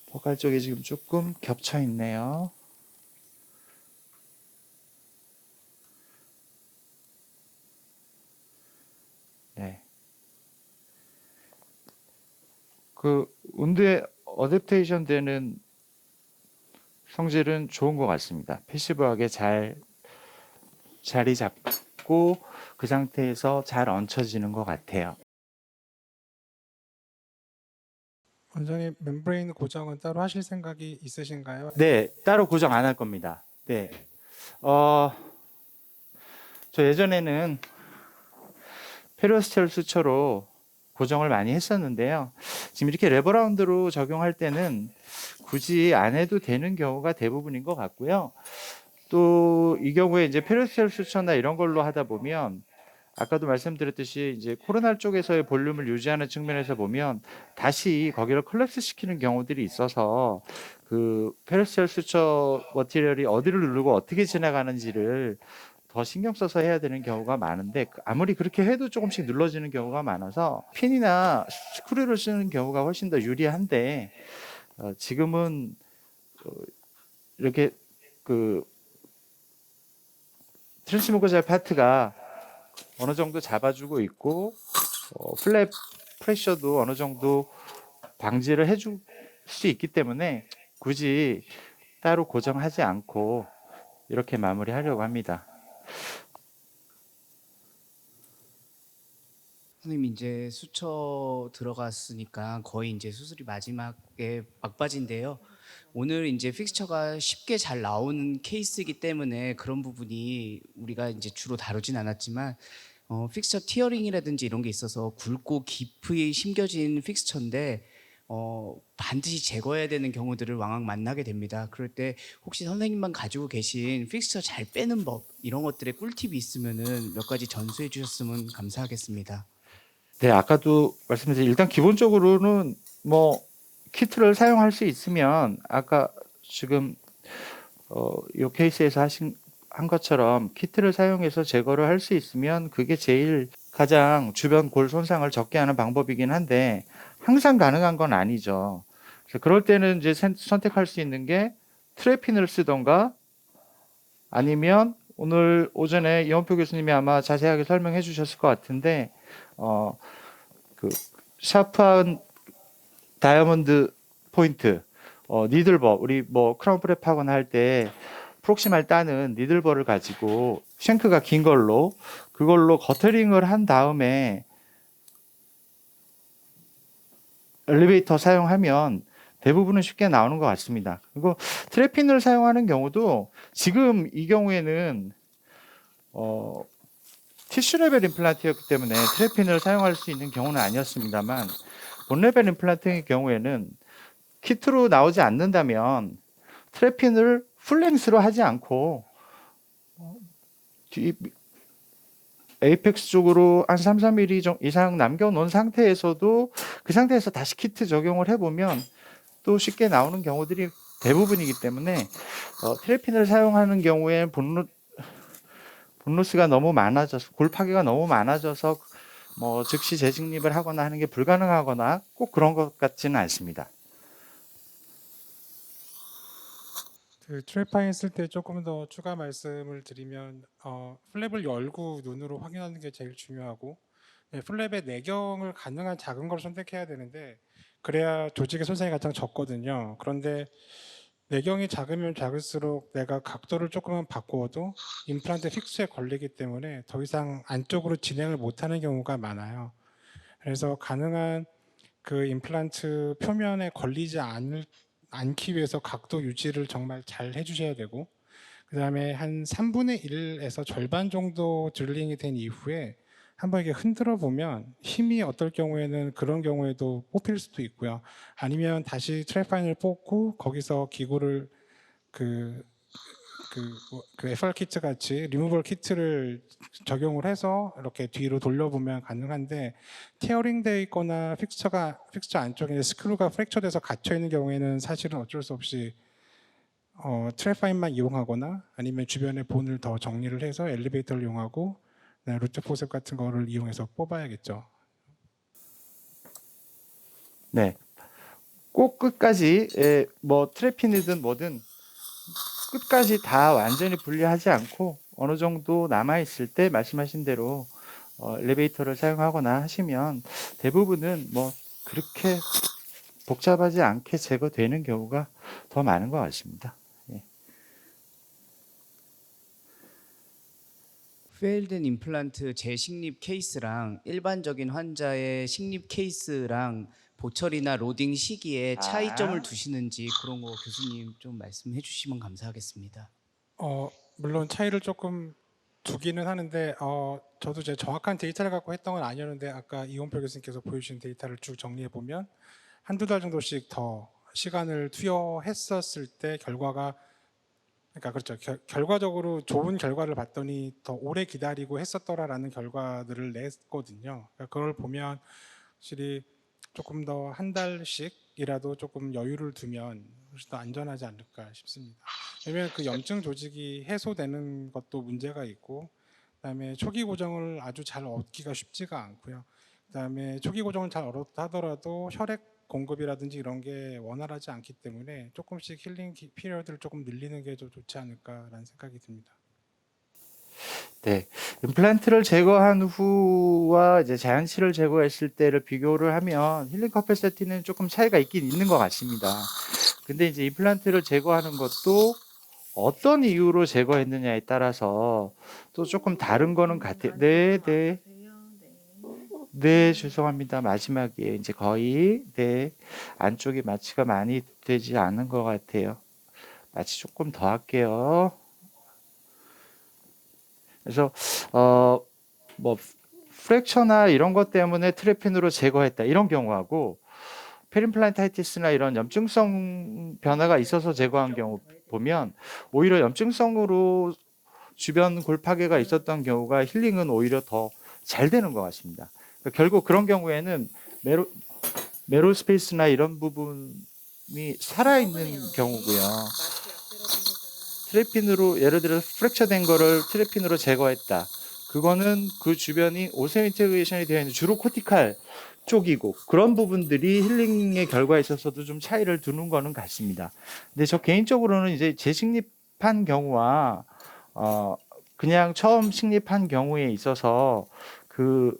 A: 버칼 쪽에 지금 조금 겹쳐 있네요. 네. 그 운드에 어댑테이션 되는 성질은 좋은 것 같습니다. 패시브하게 잘 자리 잡고 그 상태에서 잘 얹혀지는 것 같아요.
C: 원장님 멤브레인 고정은 따로 하실 생각이 있으신가요?
A: 네, 따로 고정 안 할 겁니다. 네. 저 예전에는 페리오스텔 수초로 고정을 많이 했었는데요. 지금 이렇게 레버라운드로 적용할 때는 굳이 안 해도 되는 경우가 대부분인 것 같고요. 또 이 경우에 이제 페리오스텔 수초나 이런 걸로 하다 보면 아까도 말씀드렸듯이 이제 코로나 쪽에서의 볼륨을 유지하는 측면에서 보면 다시 거기를 콜랩스 시키는 경우들이 있어서 그 페리오스텔 수초 머티리얼이 어디를 누르고 어떻게 지나가는지를 더 신경 써서 해야 되는 경우가 많은데 아무리 그렇게 해도 조금씩 눌러지는 경우가 많아서 핀이나 스크류를 쓰는 경우가 훨씬 더 유리한데 지금은 이렇게 그 트랜스모커잘 파트가 어느 정도 잡아주고 있고 플랩 프레셔도 어느 정도 방지를 해줄 수 있기 때문에 굳이 따로 고정하지 않고 이렇게 마무리하려고 합니다.
B: 선생님 이제 수처 들어갔으니까 거의 이제 수술이 마지막에 막바지인데요. 오늘 이제 픽스처가 쉽게 잘 나오는 케이스이기 때문에 그런 부분이 우리가 이제 주로 다루진 않았지만 픽스처 티어링이라든지 이런 게 있어서 굵고 깊이 심겨진 픽스처인데 반드시 제거해야 되는 경우들을 왕왕 만나게 됩니다. 그럴 때 혹시 선생님만 가지고 계신 픽스처 잘 빼는 법 이런 것들의 꿀팁이 있으면은 몇 가지 전수해 주셨으면 감사하겠습니다.
A: 네, 아까도 말씀드린 일단 기본적으로는 뭐 키트를 사용할 수 있으면 아까 지금 이 케이스에서 한 것처럼 키트를 사용해서 제거를 할 수 있으면 그게 제일 가장 주변 골 손상을 적게 하는 방법이긴 한데 항상 가능한 건 아니죠. 그래서 그럴 때는 이제 선택할 수 있는 게 트래핀을 쓰던가 아니면 오늘 오전에 이원표 교수님이 아마 자세하게 설명해 주셨을 것 같은데 그 샤프한 다이아몬드 포인트 니들버 우리 뭐 크라운 프랩 하거나 할 때 프록시말 따는 니들버를 가지고 쉔크가 긴 걸로 그걸로 거터링을 한 다음에 엘리베이터 사용하면 대부분은 쉽게 나오는 것 같습니다. 그리고 트래핀을 사용하는 경우도 지금 이 경우에는 티슈 레벨 임플란트였기 때문에 트래핀을 사용할 수 있는 경우는 아니었습니다만 본 레벨 임플란트의 경우에는 키트로 나오지 않는다면 트래핀을 풀랭스로 하지 않고 에이펙스 쪽으로 한 3, 4mm 이상 남겨놓은 상태에서도 그 상태에서 다시 키트 적용을 해보면 또 쉽게 나오는 경우들이 대부분이기 때문에 트래핀을 사용하는 경우에 본로스가 너무 많아져서 골 파괴가 너무 많아져서 뭐 즉시 재직립을 하거나 하는 게 불가능하거나 꼭 그런 것 같지는 않습니다.
C: 그 트랩파인 쓸 때 조금 더 추가 말씀을 드리면 플랩을 열고 눈으로 확인하는 게 제일 중요하고 플랩의 내경을 가능한 작은 걸 선택해야 되는데 그래야 조직의 손상이 가장 적거든요. 그런데 내경이 작으면 작을수록 내가 각도를 조금만 바꾸어도 임플란트 픽스에 걸리기 때문에 더 이상 안쪽으로 진행을 못하는 경우가 많아요. 그래서 가능한 그 임플란트 표면에 걸리지 않기 위해서 각도 유지를 정말 잘 해주셔야 되고 그 다음에 한 3분의 1에서 절반 정도 드릴링이 된 이후에 한번 이렇게 흔들어 보면 힘이 어떨 경우에는 그런 경우에도 뽑힐 수도 있고요. 아니면 다시 트랩파인을 뽑고 거기서 기구를 그 FR 키트 같이 리무벌 키트를 적용을 해서 이렇게 뒤로 돌려보면 가능한데 테어링 돼 있거나 픽스처 안쪽에 스크루가 프랙처돼서 갇혀 있는 경우에는 사실은 어쩔 수 없이 트랩파인만 이용하거나 아니면 주변에 본을 더 정리를 해서 엘리베이터를 이용하고 루트 포셉 같은 거를 이용해서 뽑아야겠죠.
A: 네, 꼭 끝까지 뭐 트래핀이든 뭐든 끝까지 다 완전히 분리하지 않고 어느 정도 남아 있을 때 말씀하신 대로 엘리베이터를 사용하거나 하시면 대부분은 뭐 그렇게 복잡하지 않게 제거되는 경우가 더 많은 것 같습니다.
B: 페일된 임플란트 재식립 케이스랑 일반적인 환자의 식립 케이스랑 보철이나 로딩 시기에 차이점을 두시는지 그런 거 교수님 좀 말씀해 주시면 감사하겠습니다.
C: 물론 차이를 조금 두기는 하는데 저도 제 정확한 데이터를 갖고 했던 건 아니었는데 아까 이원표 교수님께서 보여주신 데이터를 쭉 정리해 보면 한두 달 정도씩 더 시간을 투여했었을 때 결과가 그러니까 그렇죠. 결과적으로 좋은 결과를 봤더니 더 오래 기다리고 했었더라라는 결과들을 냈거든요. 그러니까 그걸 보면 확실히 조금 더 한 달씩이라도 조금 여유를 두면 훨씬 더 안전하지 않을까 싶습니다. 왜냐하면 그 염증 조직이 해소되는 것도 문제가 있고, 그다음에 초기 고정을 아주 잘 얻기가 쉽지가 않고요. 그다음에 초기 고정을 잘 얻었다 하더라도 혈액 공급이라든지 이런 게 원활하지 않기 때문에 조금씩 힐링 피리어드를 조금 늘리는 게 좀 좋지 않을까라는 생각이 듭니다.
A: 네, 임플란트를 제거한 후와 이제 자연치를 제거했을 때를 비교를 하면 힐링 커패시티는 조금 차이가 있긴 있는 것 같습니다. 근데 이제 임플란트를 제거하는 것도 어떤 이유로 제거했느냐에 따라서 또 조금 다른 거는 같아요. 네, 네. 네, 죄송합니다. 마지막에 이제 거의 안쪽에 마취가 많이 되지 않은 것 같아요. 마취 조금 더 할게요. 그래서 뭐 프랙처나 이런 것 때문에 트래핀으로 제거했다 이런 경우하고 페림플란타이티스나 이런 염증성 변화가 있어서 제거한 경우 보면 오히려 염증성으로 주변 골파괴가 있었던 경우가 힐링은 오히려 더 잘 되는 것 같습니다. 그러니까 결국 그런 경우에는 메로 스페이스나 이런 부분이 살아있는 경우고요. 트래핀으로 예를 들어서 프랙처 된 거를 트래핀으로 제거했다. 그거는 그 주변이 오세 인테그레이션이 되어 있는 주로 코티칼 쪽이고 그런 부분들이 힐링의 결과에 있어서도 좀 차이를 두는 거는 같습니다. 근데 저 개인적으로는 이제 재식립한 경우와 그냥 처음 식립한 경우에 있어서 그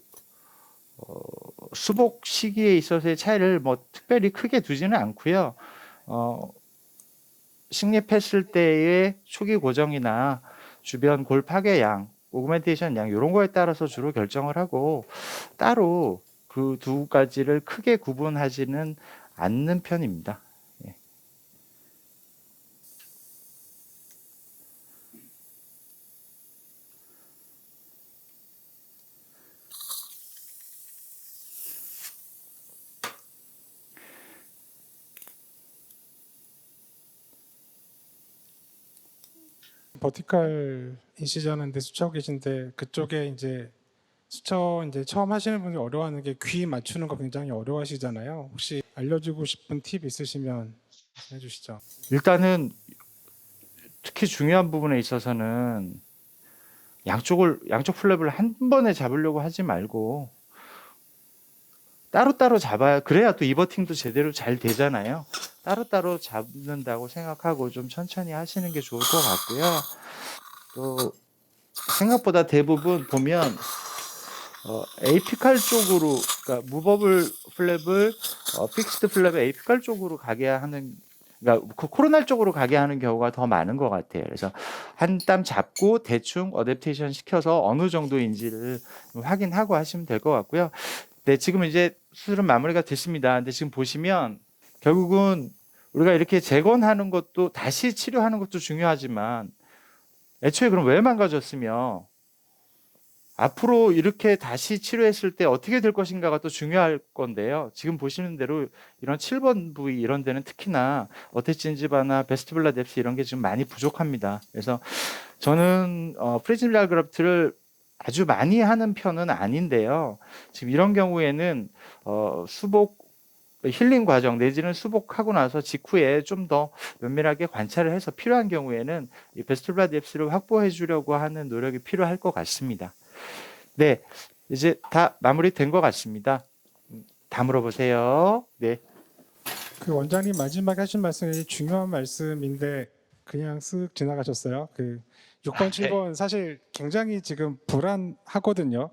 A: 수복 시기에 있어서의 차이를 뭐 특별히 크게 두지는 않고요. 식립했을 때의 초기 고정이나 주변 골 파괴량, 오그멘테이션 양 이런 거에 따라서 주로 결정을 하고 따로 그 두 가지를 크게 구분하지는 않는 편입니다. 예.
C: 버티컬 인시전인데 수척 계신데 그쪽에 이제 수척 이제 처음 하시는 분이 어려워하는 게 귀 맞추는 거 굉장히 어려워하시잖아요. 혹시 알려주고 싶은 팁 있으시면 해주시죠.
A: 일단은 특히 중요한 부분에 있어서는 양쪽 플랩을 한 번에 잡으려고 하지 말고 따로따로 잡아야 그래야 또 이버팅도 제대로 잘 되잖아요. 따로따로 잡는다고 생각하고 좀 천천히 하시는 게 좋을 것 같고요. 또 생각보다 대부분 보면 에이피칼 쪽으로 그러니까 무버블 플랩을 픽스드 플랩의 에이피칼 쪽으로 가게 하는 그러니까 코로날 쪽으로 가게 하는 경우가 더 많은 것 같아요. 그래서 한 땀 잡고 대충 어댑테이션 시켜서 어느 정도인지를 확인하고 하시면 될 것 같고요. 네, 지금 이제 수술은 마무리가 됐습니다. 근데 지금 보시면 결국은 우리가 이렇게 재건하는 것도 다시 치료하는 것도 중요하지만 애초에 그럼 왜 망가졌으며 앞으로 이렇게 다시 치료했을 때 어떻게 될 것인가가 또 중요할 건데요. 지금 보시는 대로 이런 7번 부위 이런 데는 특히나 어태진지바나 베스티블라 뎁스 이런 게 지금 많이 부족합니다. 그래서 저는 프리즘랄 그раф트를 아주 많이 하는 편은 아닌데요. 지금 이런 경우에는 수복 힐링 과정 내지는 수복하고 나서 직후에 좀 더 면밀하게 관찰을 해서 필요한 경우에는 이 베스티블라 뎁스를 확보해 주려고 하는 노력이 필요할 것 같습니다. 네, 이제 다 마무리된 것 같습니다. 다 물어보세요. 네.
C: 그 원장님 마지막에 하신 말씀이 중요한 말씀인데 그냥 쓱 지나가셨어요. 그 6번, 7번 사실 굉장히 지금 불안하거든요.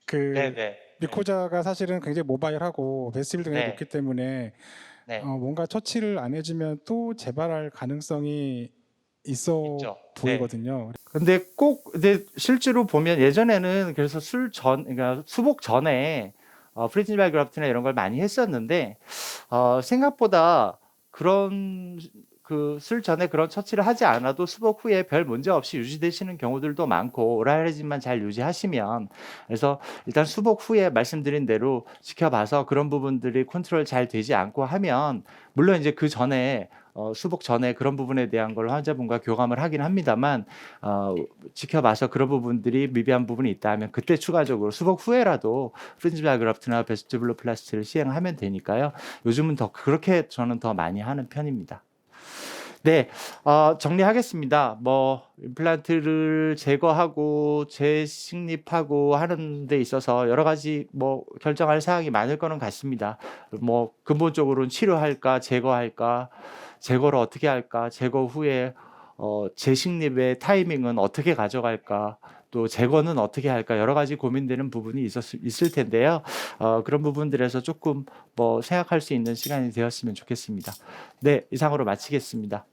C: 그
A: 네.
C: 미코자가 사실은 굉장히 모바일하고 베스티블도 굉장히
A: 네.
C: 높기 때문에
A: 네.
C: 뭔가 처치를 안 해주면 또 재발할 가능성이 있어
A: 있죠.
C: 보이거든요.
A: 근데 실제로 보면 예전에는 그래서 그러니까 수복 전에 프리즘랄 그раф트나 이런 걸 많이 했었는데 생각보다 그런 그 술 전에 그런 처치를 하지 않아도 수복 후에 별 문제 없이 유지되시는 경우들도 많고 오랄레진만 잘 유지하시면 그래서 일단 수복 후에 말씀드린 대로 지켜봐서 그런 부분들이 컨트롤 잘 되지 않고 하면 물론 이제 그 전에 수복 전에 그런 부분에 대한 걸 환자분과 교감을 하긴 합니다만 지켜봐서 그런 부분들이 미비한 부분이 있다 하면 그때 추가적으로 수복 후에라도 프린지발 그раф트나 베스티블로 플라스티를 시행하면 되니까요. 요즘은 더 그렇게 저는 더 많이 하는 편입니다. 네, 정리하겠습니다. 뭐 임플란트를 제거하고 재식립하고 하는 데 있어서 여러 가지 뭐 결정할 사항이 많을 거는 같습니다. 뭐 근본적으로는 치료할까, 제거할까, 제거를 어떻게 할까, 제거 후에 재식립의 타이밍은 어떻게 가져갈까, 또 제거는 어떻게 할까 여러 가지 고민되는 부분이 있을 텐데요. 그런 부분들에서 조금 뭐 생각할 수 있는 시간이 되었으면 좋겠습니다. 네, 이상으로 마치겠습니다.